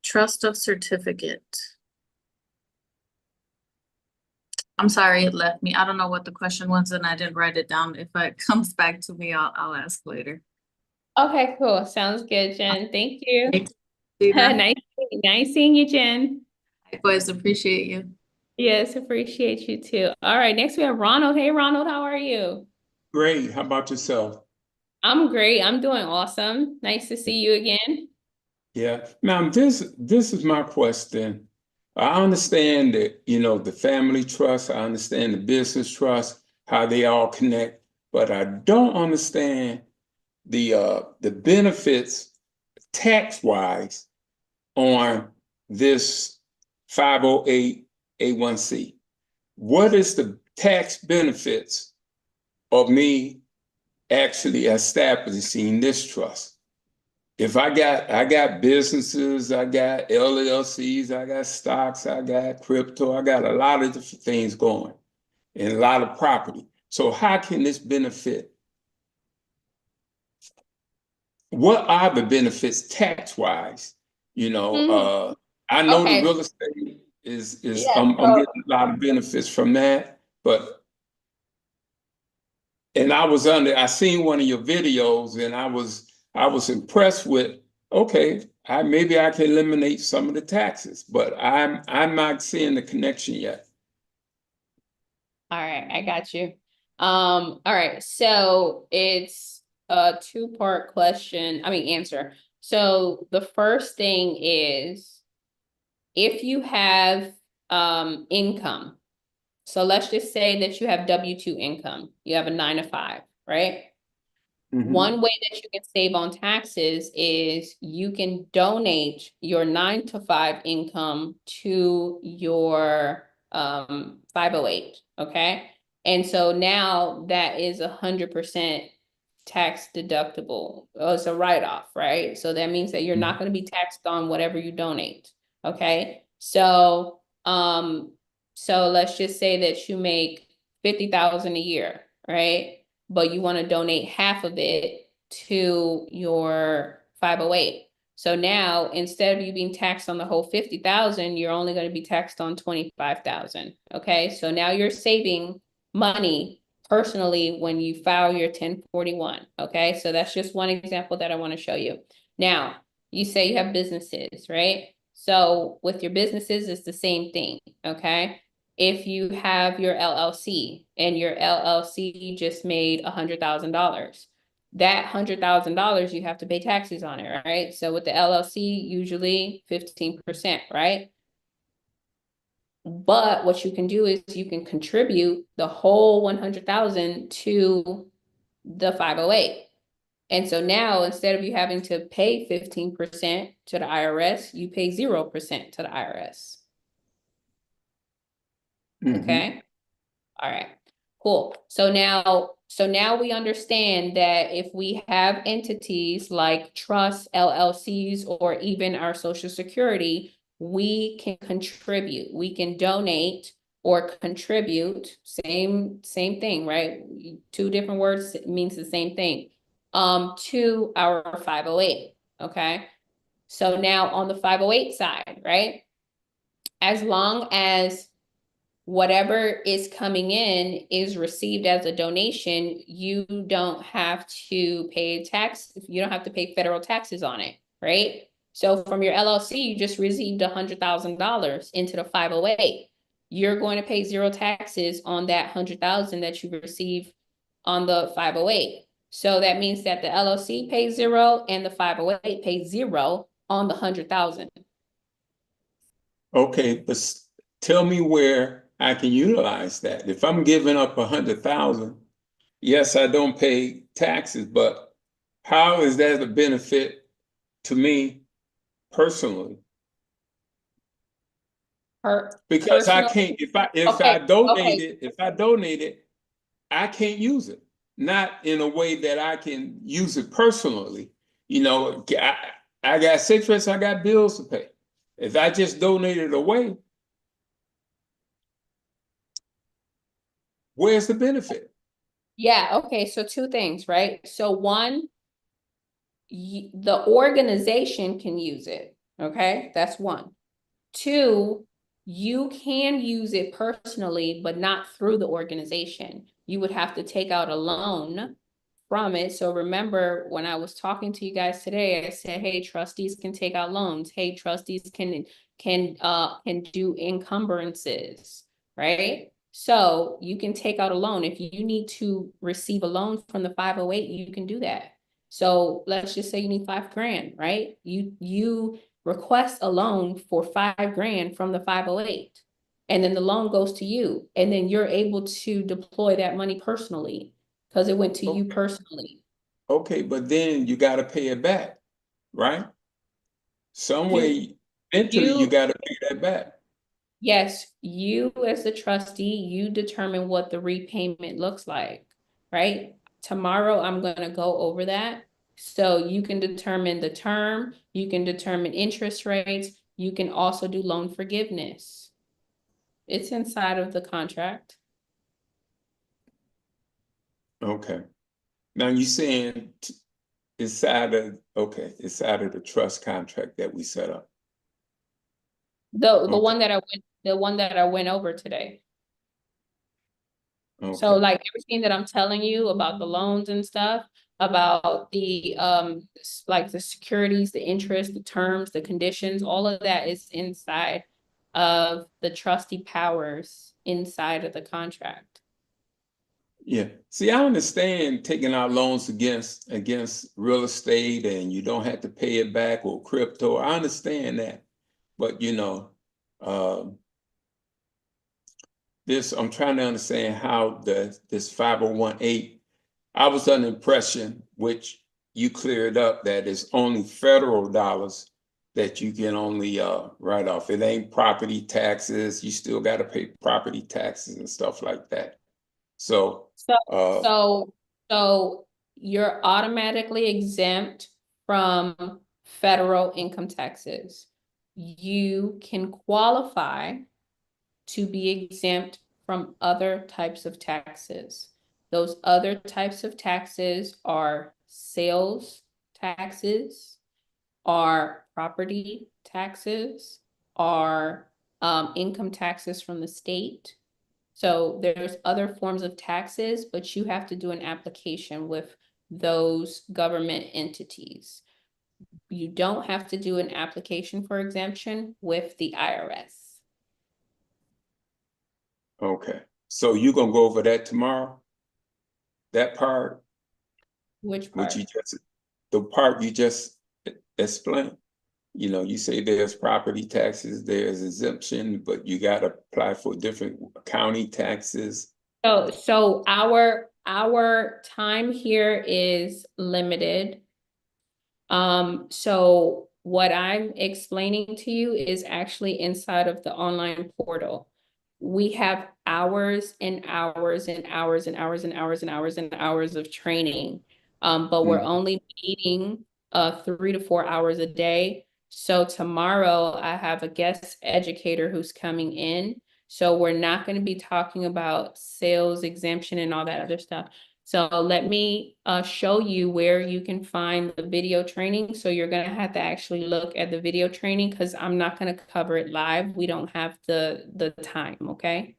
trust of certificate. I'm sorry, it left me. I don't know what the question was and I didn't write it down. If it comes back to me, I'll ask later. Okay, cool. Sounds good, Jen. Thank you. Thanks, Dina. Nice seeing you, Jen. Likewise, appreciate you. Yes, appreciate you too. All right, next we have Ronald. Hey, Ronald, how are you? Great. How about yourself? I'm great. I'm doing awesome. Nice to see you again. Yeah. Now, this is my question. I understand that, the family trust, I understand the business trust, how they all connect, but I don't understand the benefits tax-wise on this 508A1C. What is the tax benefits of me actually establishing this trust? If I got businesses, I got LLCs, I got stocks, I got crypto, I got a lot of different things going and a lot of property. So how can this benefit? What are the benefits tax-wise? I know Okay. the real estate is Yeah, I'm getting a lot of benefits from that, but And I seen one of your videos and I was impressed with, okay, maybe I can eliminate some of the taxes, but I'm not seeing the connection yet. All right, I got you. All right, so it's a two-part answer. So the first thing is, if you have income, so let's just say that you have W-2 income, you have a 9 to 5, right? Mhm. One way that you can save on taxes is you can donate your 9 to 5 income to your 508, okay? And so now that is 100% tax deductible. It's a write-off, right? So that means that you're not going to be taxed on whatever you donate, okay? So let's just say that you make 50,000 a year, right? But you want to donate half of it to your 508. So now, instead of you being taxed on the whole 50,000, you're only going to be taxed on 25,000. Okay, so now you're saving money personally when you file your 1041. Okay, so that's just one example that I want to show you. Now, you say you have businesses, right? So with your businesses, it's the same thing. Okay, if you have your LLC and your LLC just made $100,000, that $100,000 you have to pay taxes on it, right? So with the LLC, usually 15%, right? But what you can do is you can contribute the whole 100,000 to the 508. And so now, instead of you having to pay 15% to the IRS, you pay 0% to the IRS. Mhm. Okay. All right, cool. So now we understand that if we have entities like trusts, LLCs, or even our Social Security, we can contribute, we can donate or contribute, same thing, right? Two different words means the same thing, to our 508, okay? So now on the 508 side, right? As long as whatever is coming in is received as a donation, you don't have to pay tax. You don't have to pay federal taxes on it, right? So from your LLC, you just received $100,000 into the 508. You're going to pay zero taxes on that 100,000 that you receive on the 508. So that means that the LLC pays zero and the 508 pays zero on the 100,000. Okay, but tell me where I can utilize that. If I'm giving up 100,000, yes, I don't pay taxes, but how is that a benefit to me personally? Because I can't, if I donate it, I can't use it. Not in a way that I can use it personally. You know, I got citrus, I got bills to pay. If I just donate it away, where's the benefit? Yeah, okay, so two things, right? So one, the organization can use it, okay? That's one. Two, you can use it personally, but not through the organization. You would have to take out a loan from it. So remember, when I was talking to you guys today, I said, hey, trustees can take out loans. Hey, trustees can do encumbrances, right? So you can take out a loan. If you need to receive a loan from the 508, you can do that. So let's just say you need $5,000, right? You request a loan for $5,000 from the 508, and then the loan goes to you, and then you're able to deploy that money personally because it went to you personally. Okay, but then you got to pay it back, right? Some way, eventually you got to pay that back. Yes, you as the trustee, you determine what the repayment looks like, right? Tomorrow, I'm going to go over that. So you can determine the term, you can determine interest rates, you can also do loan forgiveness. It's inside of the contract. Okay. Now you're saying it's out of the trust contract that we set up. The one that I went over today. So Okay. like everything that I'm telling you about the loans and stuff, about the like the securities, the interest, the terms, the conditions, all of that is inside of the trustee powers inside of the contract. Yeah. See, I understand taking out loans against real estate and you don't have to pay it back or crypto. I understand that. But I'm trying to understand how this 501(a), I was under the impression, which you cleared up, that it's only federal dollars that you can only write off. It ain't property taxes. You still got to pay property taxes and stuff like that. So So you're automatically exempt from federal income taxes. You can qualify to be exempt from other types of taxes. Those other types of taxes are sales taxes, are property taxes, are income taxes from the state. So there's other forms of taxes, but you have to do an application with those government entities. You don't have to do an application for exemption with the IRS. okay. So you're gonna go over that tomorrow? That part, Which which part? the part you just explained. You say there's property taxes, there's exemption, but you got to apply for different county taxes. So our time here is limited. So what I'm explaining to you is actually inside of the online portal. We have hours and hours and hours and hours and hours and hours and hours of training. But we're only meeting 3 to 4 hours a day. So tomorrow I have a guest educator who's coming in. So we're not going to be talking about sales exemption and all that other stuff. So let me show you where you can find the video training. So you're gonna have to actually look at the video training because I'm not gonna cover it live. We don't have the time, okay?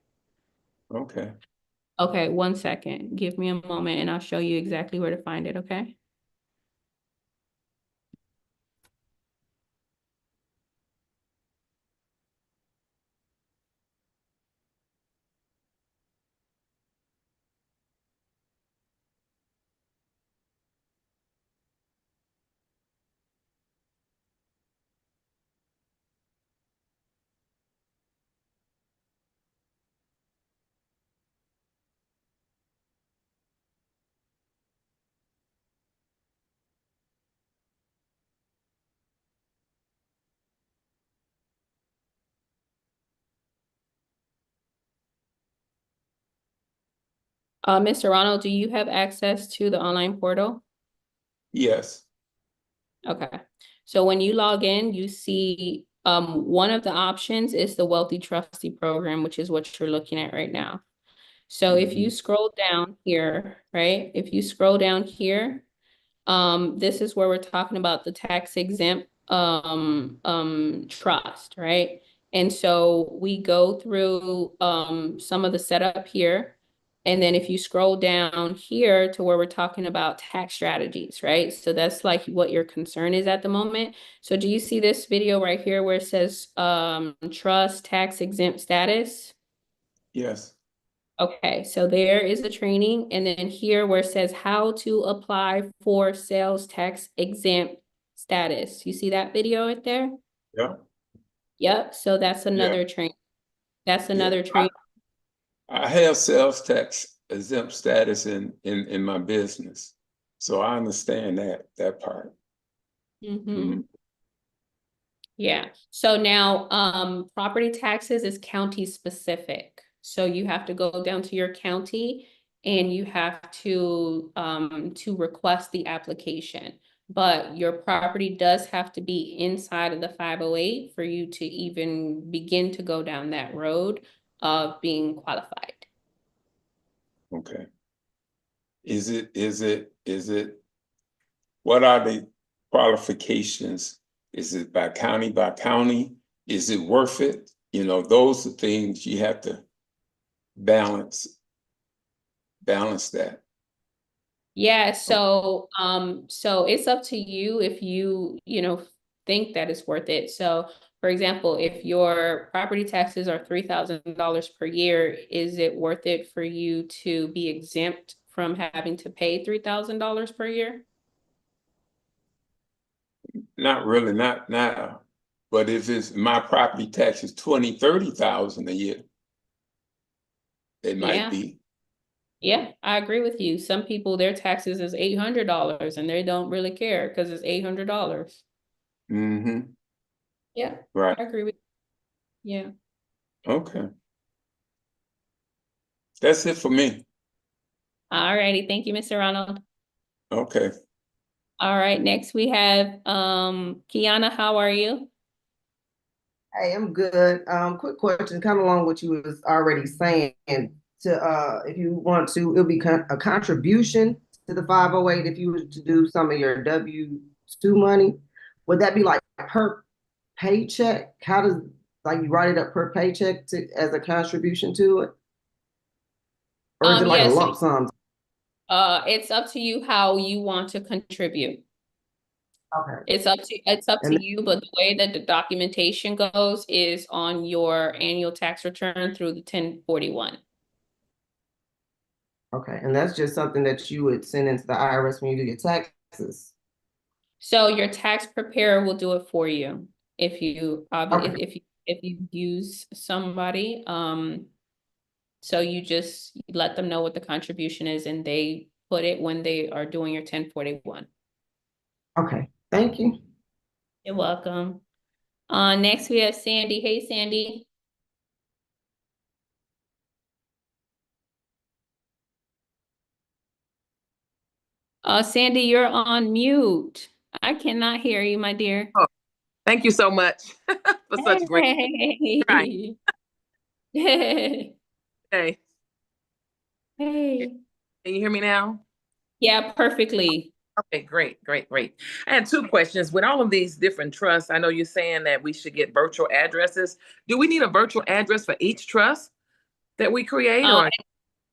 Okay. Okay, 1 second. Give me a moment and I'll show you exactly where to find it, okay? Mr. Ronald, do you have access to the online portal? Yes. Okay, so when you log in, you see one of the options is the Wealthy Trustee Program, which is what you're looking at right now. So if you scroll down here, right? If you scroll down here, this is where we're talking about the tax exempt trust, right? And so we go through some of the setup here. And then if you scroll down here to where we're talking about tax strategies, right? So that's like what your concern is at the moment. So do you see this video right here where it says trust tax exempt status? Yes. Okay, so there is the training, and then here where it says how to apply for sales tax exempt status. You see that video right there? Yeah. Yep, so that's another training. That's another training. I have sales tax exempt status in my business. So I understand that part. Yeah, so now property taxes is county specific. So you have to go down to your county and you have to request the application. But your property does have to be inside of the 508 for you to even begin to go down that road of being qualified. Okay. Is it, what are the qualifications? Is it by county by county? Is it worth it? Those are things you have to balance. balance that? Yeah, so it's up to you if you think that it's worth it. So for example, if your property taxes are $3,000 per year, is it worth it for you to be exempt from having to pay $3,000 per year? Not really, not now. But if it's my property tax is 20, 30,000 a year, it might Yeah. be. Yeah, I agree with you. Some people, their taxes is $800 and they don't really care because it's $800. Mm-hmm. Yeah, Right. I agree with you. Yeah. Okay. That's it for me. All righty. Thank you, Mr. Ronald. Okay. All right, next we have Kiana, how are you? Hey, I'm good. Quick question, kind of along what you was already saying. To if you want to, it'll be a contribution to the 508 if you were to do some of your W-2 money. Would that be like per paycheck? How does like you write it up per paycheck as a contribution to it? Or is it like a Yes, lump sum? it's up to you how you want to contribute. Okay. It's up to And you, but the way that the documentation goes is on your annual tax return through the 1041. okay, and that's just something that you would send into the IRS when you do your taxes. So your tax preparer will do it for you if you Okay. if you use somebody. So you just let them know what the contribution is and they put it when they are doing your 1041. Okay, thank you. You're welcome. Next we have Sandy. Hey, Sandy. Sandy, you're on mute. I cannot hear you, my dear. Oh, thank you so much for such great try. Hey. Hey, Hey. can you hear me now? Yeah, perfectly. Okay, great, great, great. I had two questions. With all of these different trusts, I know you're saying that we should get virtual addresses. Do we need a virtual address for each trust that we create, or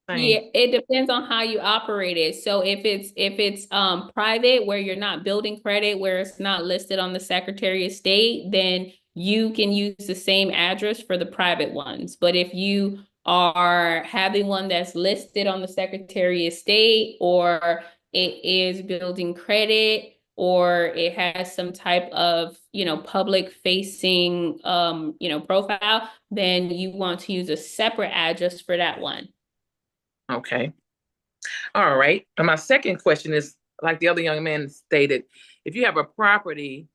Yeah, it depends on how you operate it. So if it's private where you're not building credit, where it's not listed on the Secretary of State, then you can use the same address for the private ones. But if you are having one that's listed on the Secretary of State, or it is building credit, or it has some type of, public facing profile, then you want to use a separate address for that one. Okay. All right. And my second question is, like the other young man stated, if you have a property,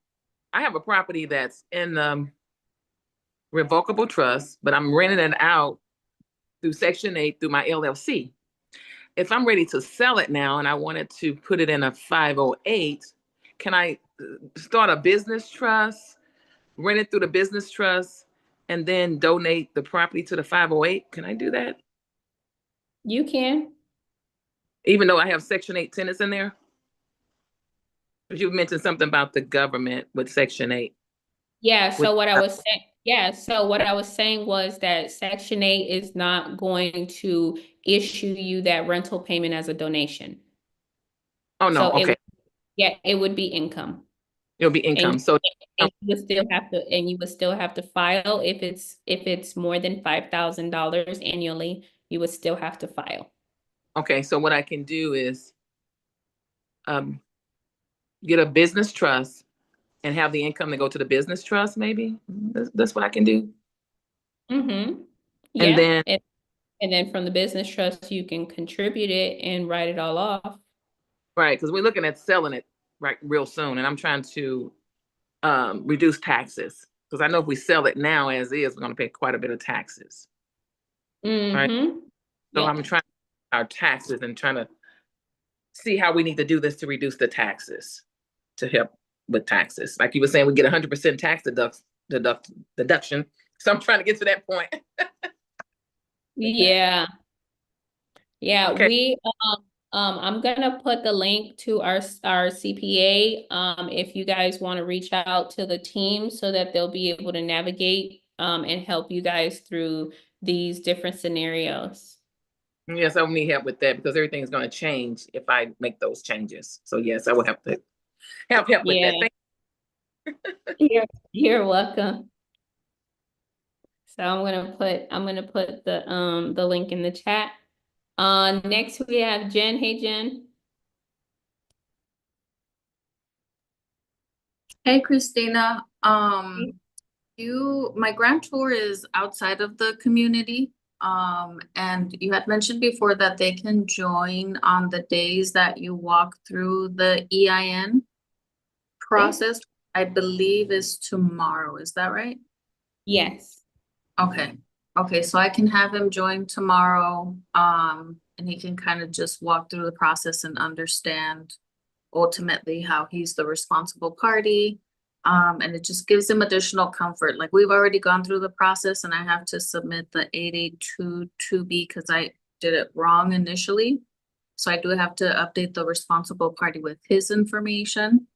I have a property that's in revocable trust, but I'm renting it out through Section 8 through my LLC. If I'm ready to sell it now and I wanted to put it in a 508, can I start a business trust, rent it through the business trust, and then donate the property to the 508? Can I do that? You can. Even though I have Section 8 tenants in there? But you mentioned something about the government with Section 8. Yeah, so what I was saying was that Section 8 is not going to issue you that rental payment as a donation. Oh, no, okay. It would be income. It'll be income. And you would still have to file if it's more than $5,000 annually, you would still have to file. Okay, so what I can do is get a business trust and have the income to go to the business trust, maybe? That's what I can do? Mm-hmm. Yeah. And then from the business trust, you can contribute it and write it all off. Right, because we're looking at selling it real soon, and I'm trying to reduce taxes. Because I know if we sell it now as is, we're going to pay quite a bit of taxes. Right? So I'm trying our taxes and trying to see how we need to do this to reduce the taxes, to help with taxes. Like you were saying, we get 100% tax deduction. So I'm trying to get to that point. Yeah. Yeah, Okay. I'm gonna put the link to our CPA if you guys want to reach out to the team so that they'll be able to navigate and help you guys through these different scenarios. Yes, I will need help with that because everything's going to change if I make those changes. So yes, I will have to have help with that. Yeah, Thank you're welcome. So I'm gonna put the link in the chat. Next we have Jen. Hey Jen. Hey, Christina. My grand tour is outside of the community. And you had mentioned before that they can join on the days that you walk through the EIN process. I believe is tomorrow. Is that right? Yes. Okay. Okay, so I can have him join tomorrow. And he can kind of just walk through the process and understand ultimately how he's the responsible party. And it just gives him additional comfort. Like we've already gone through the process and I have to submit the 882-2B because I did it wrong initially. So I do have to update the responsible party with his information.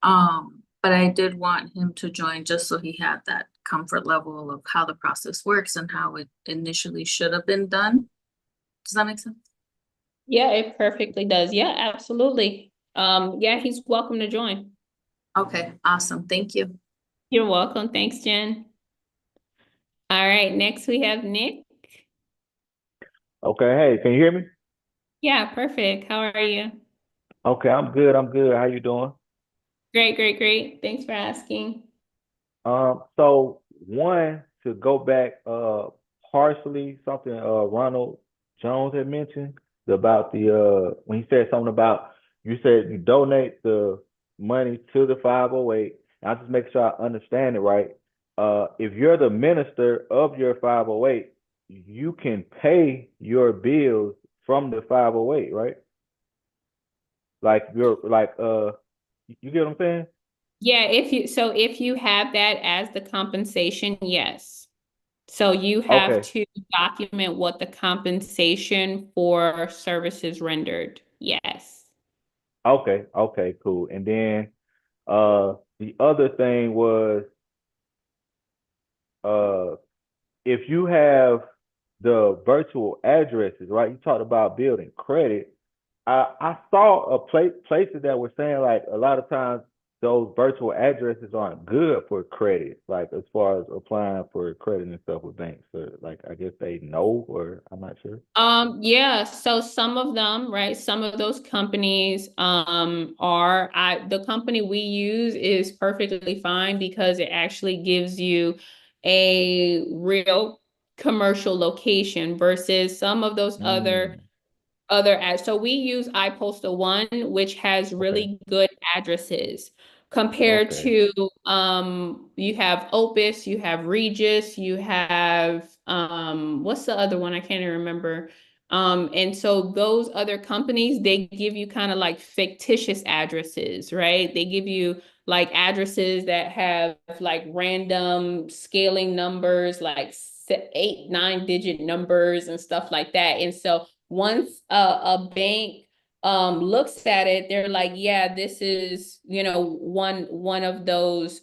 But I did want him to join just so he had that comfort level of how the process works and how it initially should have been done. Does that make sense? Yeah, it perfectly does. Yeah, absolutely. Yeah, he's welcome to join. Okay, awesome. Thank you. You're welcome. Thanks, Jen. All right, next we have Nick. Okay, hey, can you hear me? Yeah, perfect. How are you? Okay, I'm good. I'm good. How you doing? Great, great, great. Thanks for asking. So one to go back, partially something Ronald Jones had mentioned about the when he said something about you said you donate the money to the 508. And I just make sure I understand it right. If you're the minister of your 508, you can pay your bills from the 508, right? Like you're like you get what I'm saying? Yeah, if you have that as the compensation, yes. So you have Okay. to document what the compensation for services rendered. Yes. Okay, okay, cool. And then the other thing was uh if you have the virtual addresses, right? You talked about building credit. I saw places that were saying like a lot of times those virtual addresses aren't good for credit, like as far as applying for credit and stuff with banks. So like I guess they know, or I'm not sure. Yeah, so some of them, right? Some of those companies the company we use is perfectly fine because it actually gives you a real commercial location versus some of those other ads. So we use iPostal One, which has Okay. really good addresses compared Okay. to you have Opus, you have Regis, you have what's the other one? I can't even remember. And so those other companies, they give you kind of like fictitious addresses, right? They give you like addresses that have like random scaling numbers, like 8, 9 digit numbers and stuff like that. And so once a bank looks at it, they're like, yeah, this is, one of those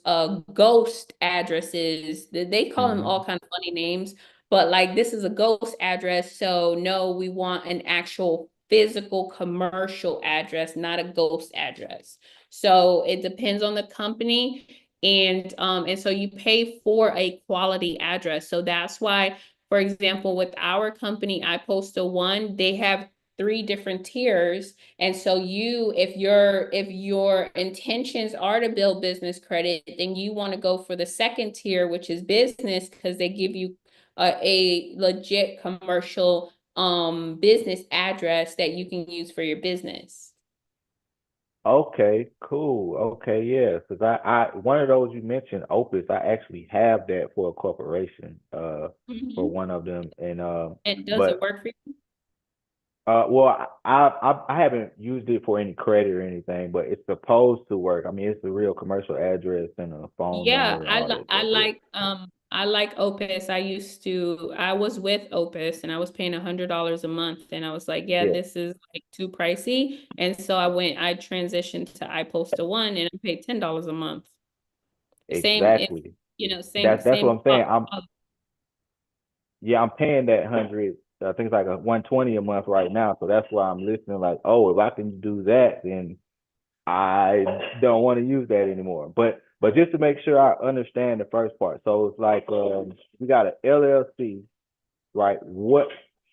ghost addresses. They call them all kinds of funny names, but like this is a ghost address. So no, we want an actual physical commercial address, not a ghost address. So it depends on the company. And so you pay for a quality address. So that's why, for example, with our company, iPostal One, they have 3 different tiers. And so if your intentions are to build business credit, then you want to go for the second tier, which is business, because they give you a legit commercial business address that you can use for your business. Okay, cool. Okay, yeah. Because I one of those you mentioned, Opus, I actually have that for a corporation, for one of them. And does it But work for you? well, I haven't used it for any credit or anything, but it's supposed to work. I mean, it's a real commercial address and a phone Yeah, number and all that stuff. I like Opus. I was with Opus and I was paying $100 a month and I was like, yeah, Yeah, this is like too pricey. And so I transitioned to iPostal One and I paid $10 a month. Same if, exactly. same That's what I'm saying. cost. I'm paying that 100 I think it's like a 120 a month right now. So that's why I'm listening. Like, oh, if I can do that, then I don't want to use that anymore. But just to make sure I understand the first part. So it's like we got an LLC, right?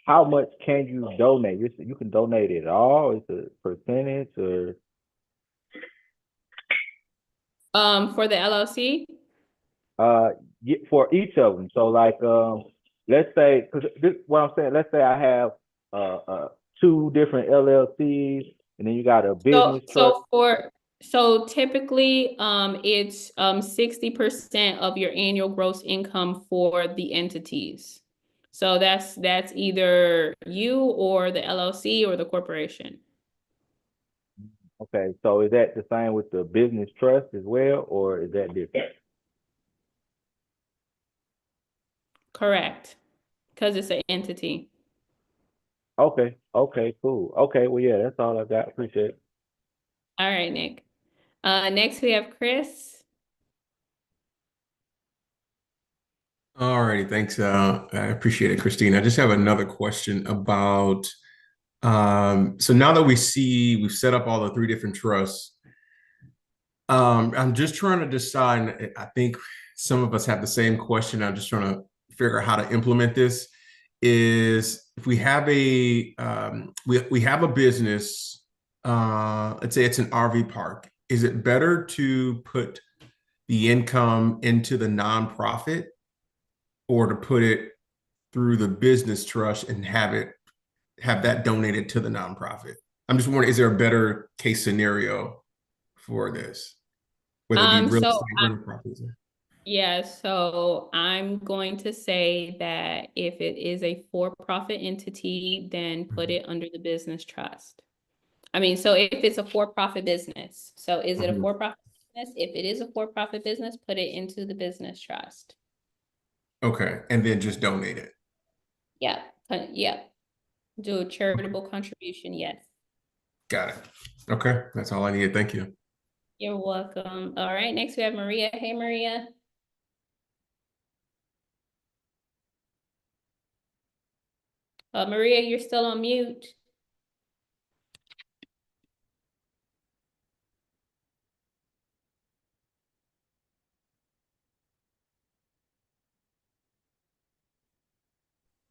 How much can you donate? You can donate it all. It's a percentage or For the LLC? for each of them. So like let's say, because this what I'm saying, let's say I have two different LLCs and then you got a business trust. So typically, it's 60% of your annual gross income for the entities. So that's either you or the LLC or the corporation. Okay, so is that the same with the business trust as well, or is that different? Correct, because it's an entity. Okay, cool. Okay, well, yeah, that's all I got. Appreciate it. All right, Nick. Next we have Chris. All righty, thanks. I appreciate it, Christine. I just have another question about, so now that we've set up all the three different trusts, I'm just trying to decide, I think some of us have the same question. I'm just trying to figure out how to implement this. Is if we have we have a business, let's say it's an RV park, is it better to put the income into the nonprofit or to put it through the business trust and have that donated to the nonprofit? I'm just wondering, is there a better case scenario for this? Whether it be real estate, rental properties. Yeah, so I'm going to say that if it is a for-profit entity, then put it under the business trust. I mean, so if it's a for-profit business, so is it a for-profit business? If it is a for-profit business, put it into the business trust. Okay, and then just donate it. Yeah, yeah. Do a charitable contribution, yes. Got it. Okay, that's all I needed. Thank you. You're welcome. All right, next we have Maria. Hey, Maria. Maria, you're still on mute.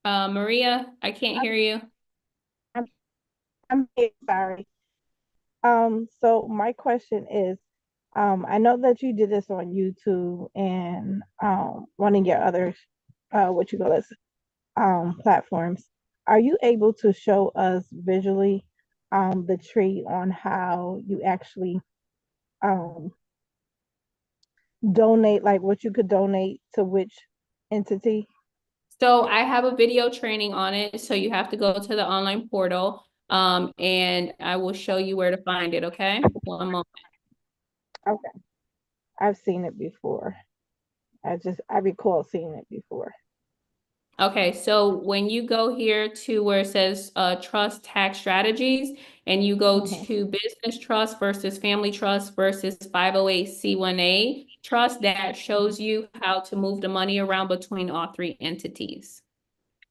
Maria, I can't hear you. I'm sorry. So my question is, I know that you did this on YouTube and one of your other platforms. Are you able to show us visually the tree on how you actually donate, like what you could donate to which entity? So I have a video training on it. So you have to go to the online portal and I will show you where to find it. Okay. One moment. Okay. I've seen it before. I recall seeing it before. Okay, so when you go here to where it says trust tax strategies and you go to business trust versus family trust versus 508c1a trust, that shows you how to move the money around between all three entities.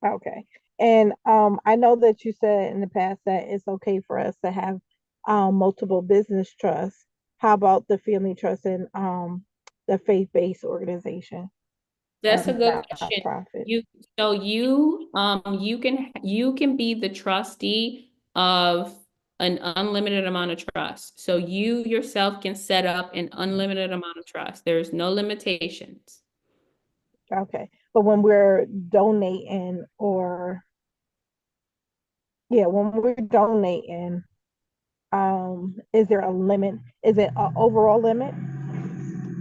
Okay. And I know that you said in the past that it's okay for us to have multiple business trusts. How about the family trust and the faith-based organization? That's a good question. You can be the trustee of an unlimited amount of trust. So you yourself can set up an unlimited amount of trust. There's no limitations. Okay. But when we're donating is there a limit? Is it an overall limit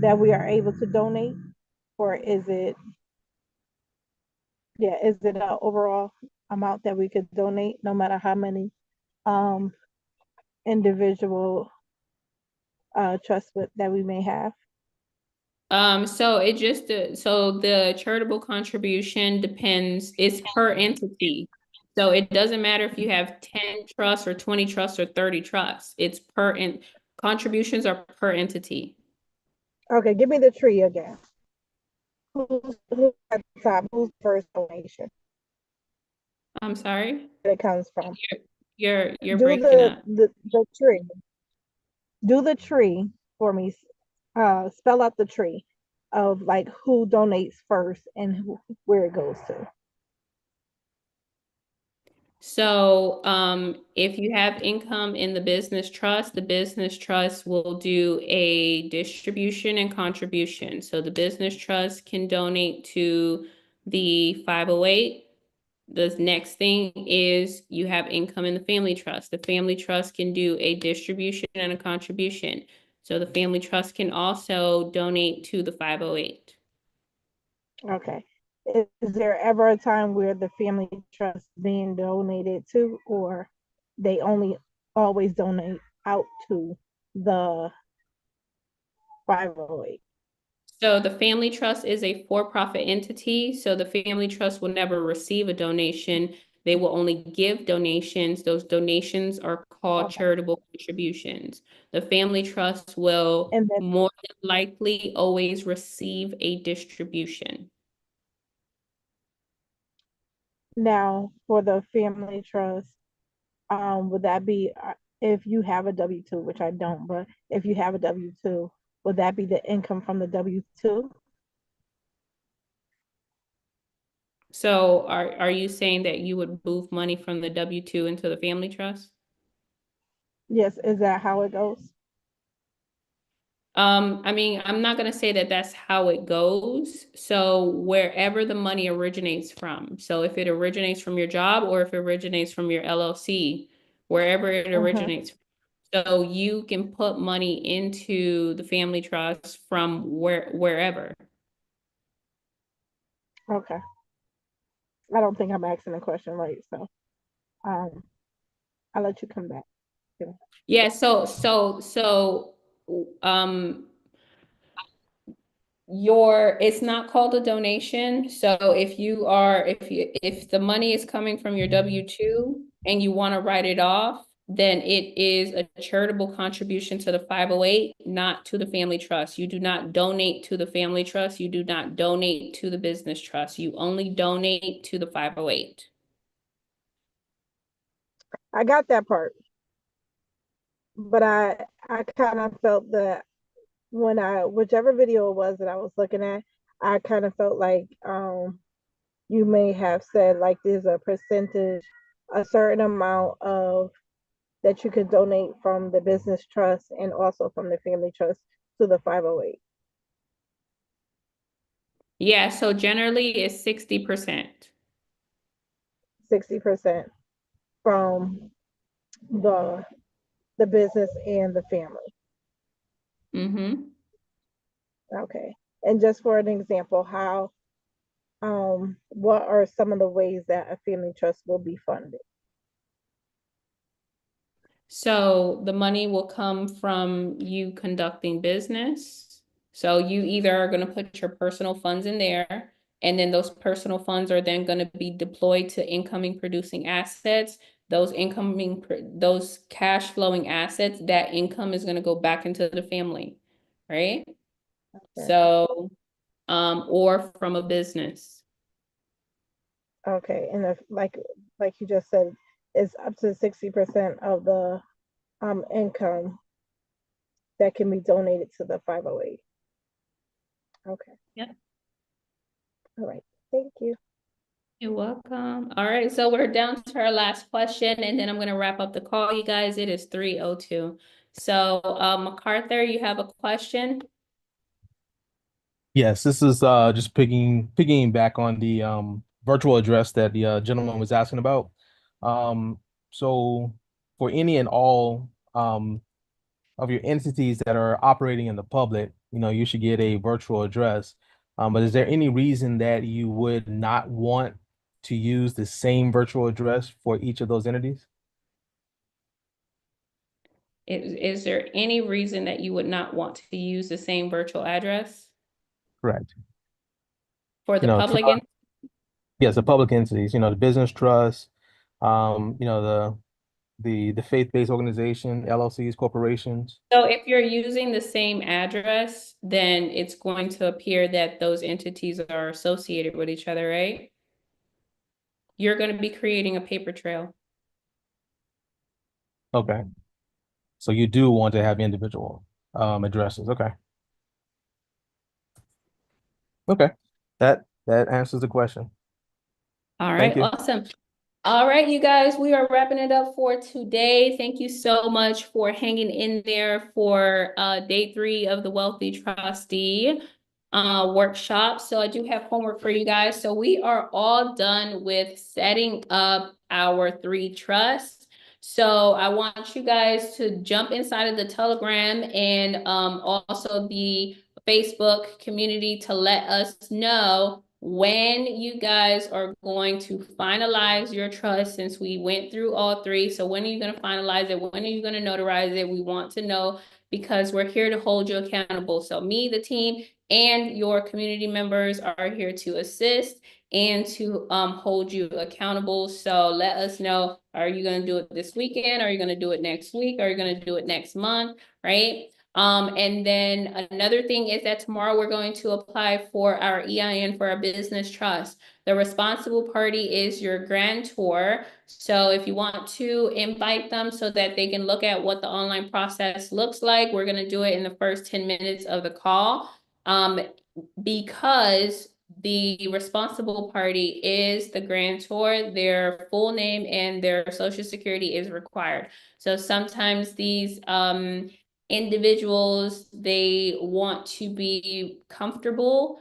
that we are able to donate? Or is it an overall amount that we could donate no matter how many individual trusts that we may have? So the charitable contribution depends, it's per entity. So it doesn't matter if you have 10 trusts or 20 trusts or 30 trusts. It's contributions are per entity. Okay, give me the tree again. Who's at the top? Who's first donation? I'm sorry. It comes from. You're Do breaking up. the tree. Do the tree for me. Spell out the tree of like who donates first and where it goes to. So, if you have income in the business trust will do a distribution and contribution. So the business trust can donate to the 508. The next thing is you have income in the family trust. The family trust can do a distribution and a contribution. So the family trust can also donate to the 508. Okay. Is there ever a time where the family trust being donated to, or they only always donate out to the 508? So the family trust is a for-profit entity. So the family trust will never receive a donation. They will only give donations. Those donations are called Okay. charitable contributions. The family trust will And then more than likely always receive a distribution. now for the family trust, would that be if you have a W-2, which I don't, but if you have a W-2, would that be the income from the W-2? So are you saying that you would move money from the W-2 into the family trust? Yes, is that how it goes? I mean, I'm not gonna say that that's how it goes. So wherever the money originates from. So if it originates from your job or if it originates from your LLC, wherever it originates. So you can put money into the family trust from wherever. Okay. I don't think I'm asking the question right, so um I'll let you come back. Yeah, so um it's not called a donation. So if the money is coming from your W-2 and you want to write it off, then it is a charitable contribution to the 508, not to the family trust. You do not donate to the family trust. You do not donate to the business trust. You only donate to the 508. I got that part, but I kind of felt that when whichever video it was that I was looking at, I kind of felt like you may have said like there's a percentage, a certain amount of that you could donate from the business trust and also from the family trust to the 508. Yeah, so generally it's 60%. 60% from the business and the family. Mm-hmm. Okay. And just for an example, how what are some of the ways that a family trust will be funded? So the money will come from you conducting business. So you either are going to put your personal funds in there, and then those personal funds are then going to be deployed to incoming producing assets. Those cash flowing assets, that income is going to go back into the family, right? Okay. So, or from a business. Okay, and if like you just said, it's up to 60% of the income that can be donated to the 508. Okay. Yeah. All right. Thank you. You're welcome. All right, so we're down to our last question, and then I'm going to wrap up the call, you guys. It is 3:02. So, MacArthur, you have a question? Yes, this is just picking back on the virtual address that the gentleman was asking about. So for any and all of your entities that are operating in the public, you should get a virtual address. But is there any reason that you would not want to use the same virtual address for each of those entities? Is there any reason that you would not want to use the same virtual address Correct. for the public? Yes, the public entities, the business trust, the faith-based organization, LLCs, corporations. So if you're using the same address, then it's going to appear that those entities are associated with each other, right? you're going to be creating a paper trail. Okay. So you do want to have individual addresses. Okay. Okay. That answers the question. All Thank right, you. awesome. All right, you guys, we are wrapping it up for today. Thank you so much for hanging in there for day 3 of the Wealthy Trustee workshop. So I do have homework for you guys. So we are all done with setting up our 3 trusts. So I want you guys to jump inside of the Telegram and also the Facebook community to let us know when you guys are going to finalize your trust, since we went through all 3. So when are you going to finalize it? When are you going to notarize it? We want to know, because we're here to hold you accountable. So me, the team, and your community members are here to assist and to hold you accountable. So let us know, are you going to do it this weekend? Are you going to do it next week? Are you going to do it next month? Right? And then another thing is that tomorrow we're going to apply for our EIN for our business trust. The responsible party is your grantor. So if you want to invite them so that they can look at what the online process looks like, we're going to do it in the first 10 minutes of the call. Because the responsible party is the grantor, their full name and their social security is required. So sometimes these individuals, they want to be comfortable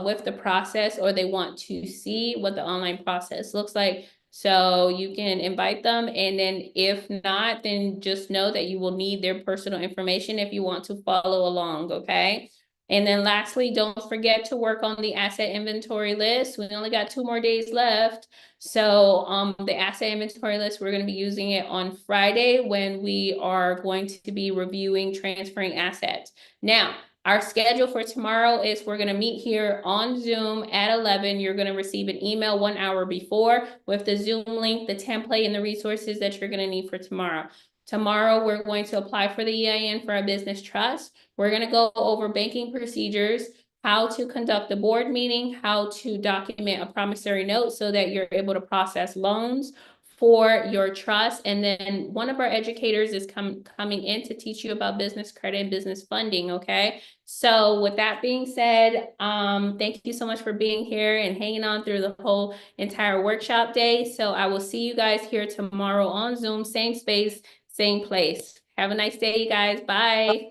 with the process, or they want to see what the online process looks like. So you can invite them, and then if not, then just know that you will need their personal information if you want to follow along, okay? And then lastly, don't forget to work on the asset inventory list. We only got 2 more days left. So the asset inventory list, we're going to be using it on Friday when we are going to be reviewing transferring assets. Now, our schedule for tomorrow is we're going to meet here on Zoom at 11. You're going to receive an email 1 hour before with the Zoom link, the template, and the resources that you're going to need for tomorrow. Tomorrow, we're going to apply for the EIN for our business trust. We're going to go over banking procedures, how to conduct a board meeting, how to document a promissory note so that you're able to process loans for your trust. And then one of our educators is coming in to teach you about business credit and business funding, okay? So with that being said, thank you so much for being here and hanging on through the whole entire workshop day. So I will see you guys here tomorrow on Zoom, same space, same place. Have a nice day, you guys. Bye.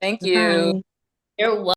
Thank you. Bye. You're welcome.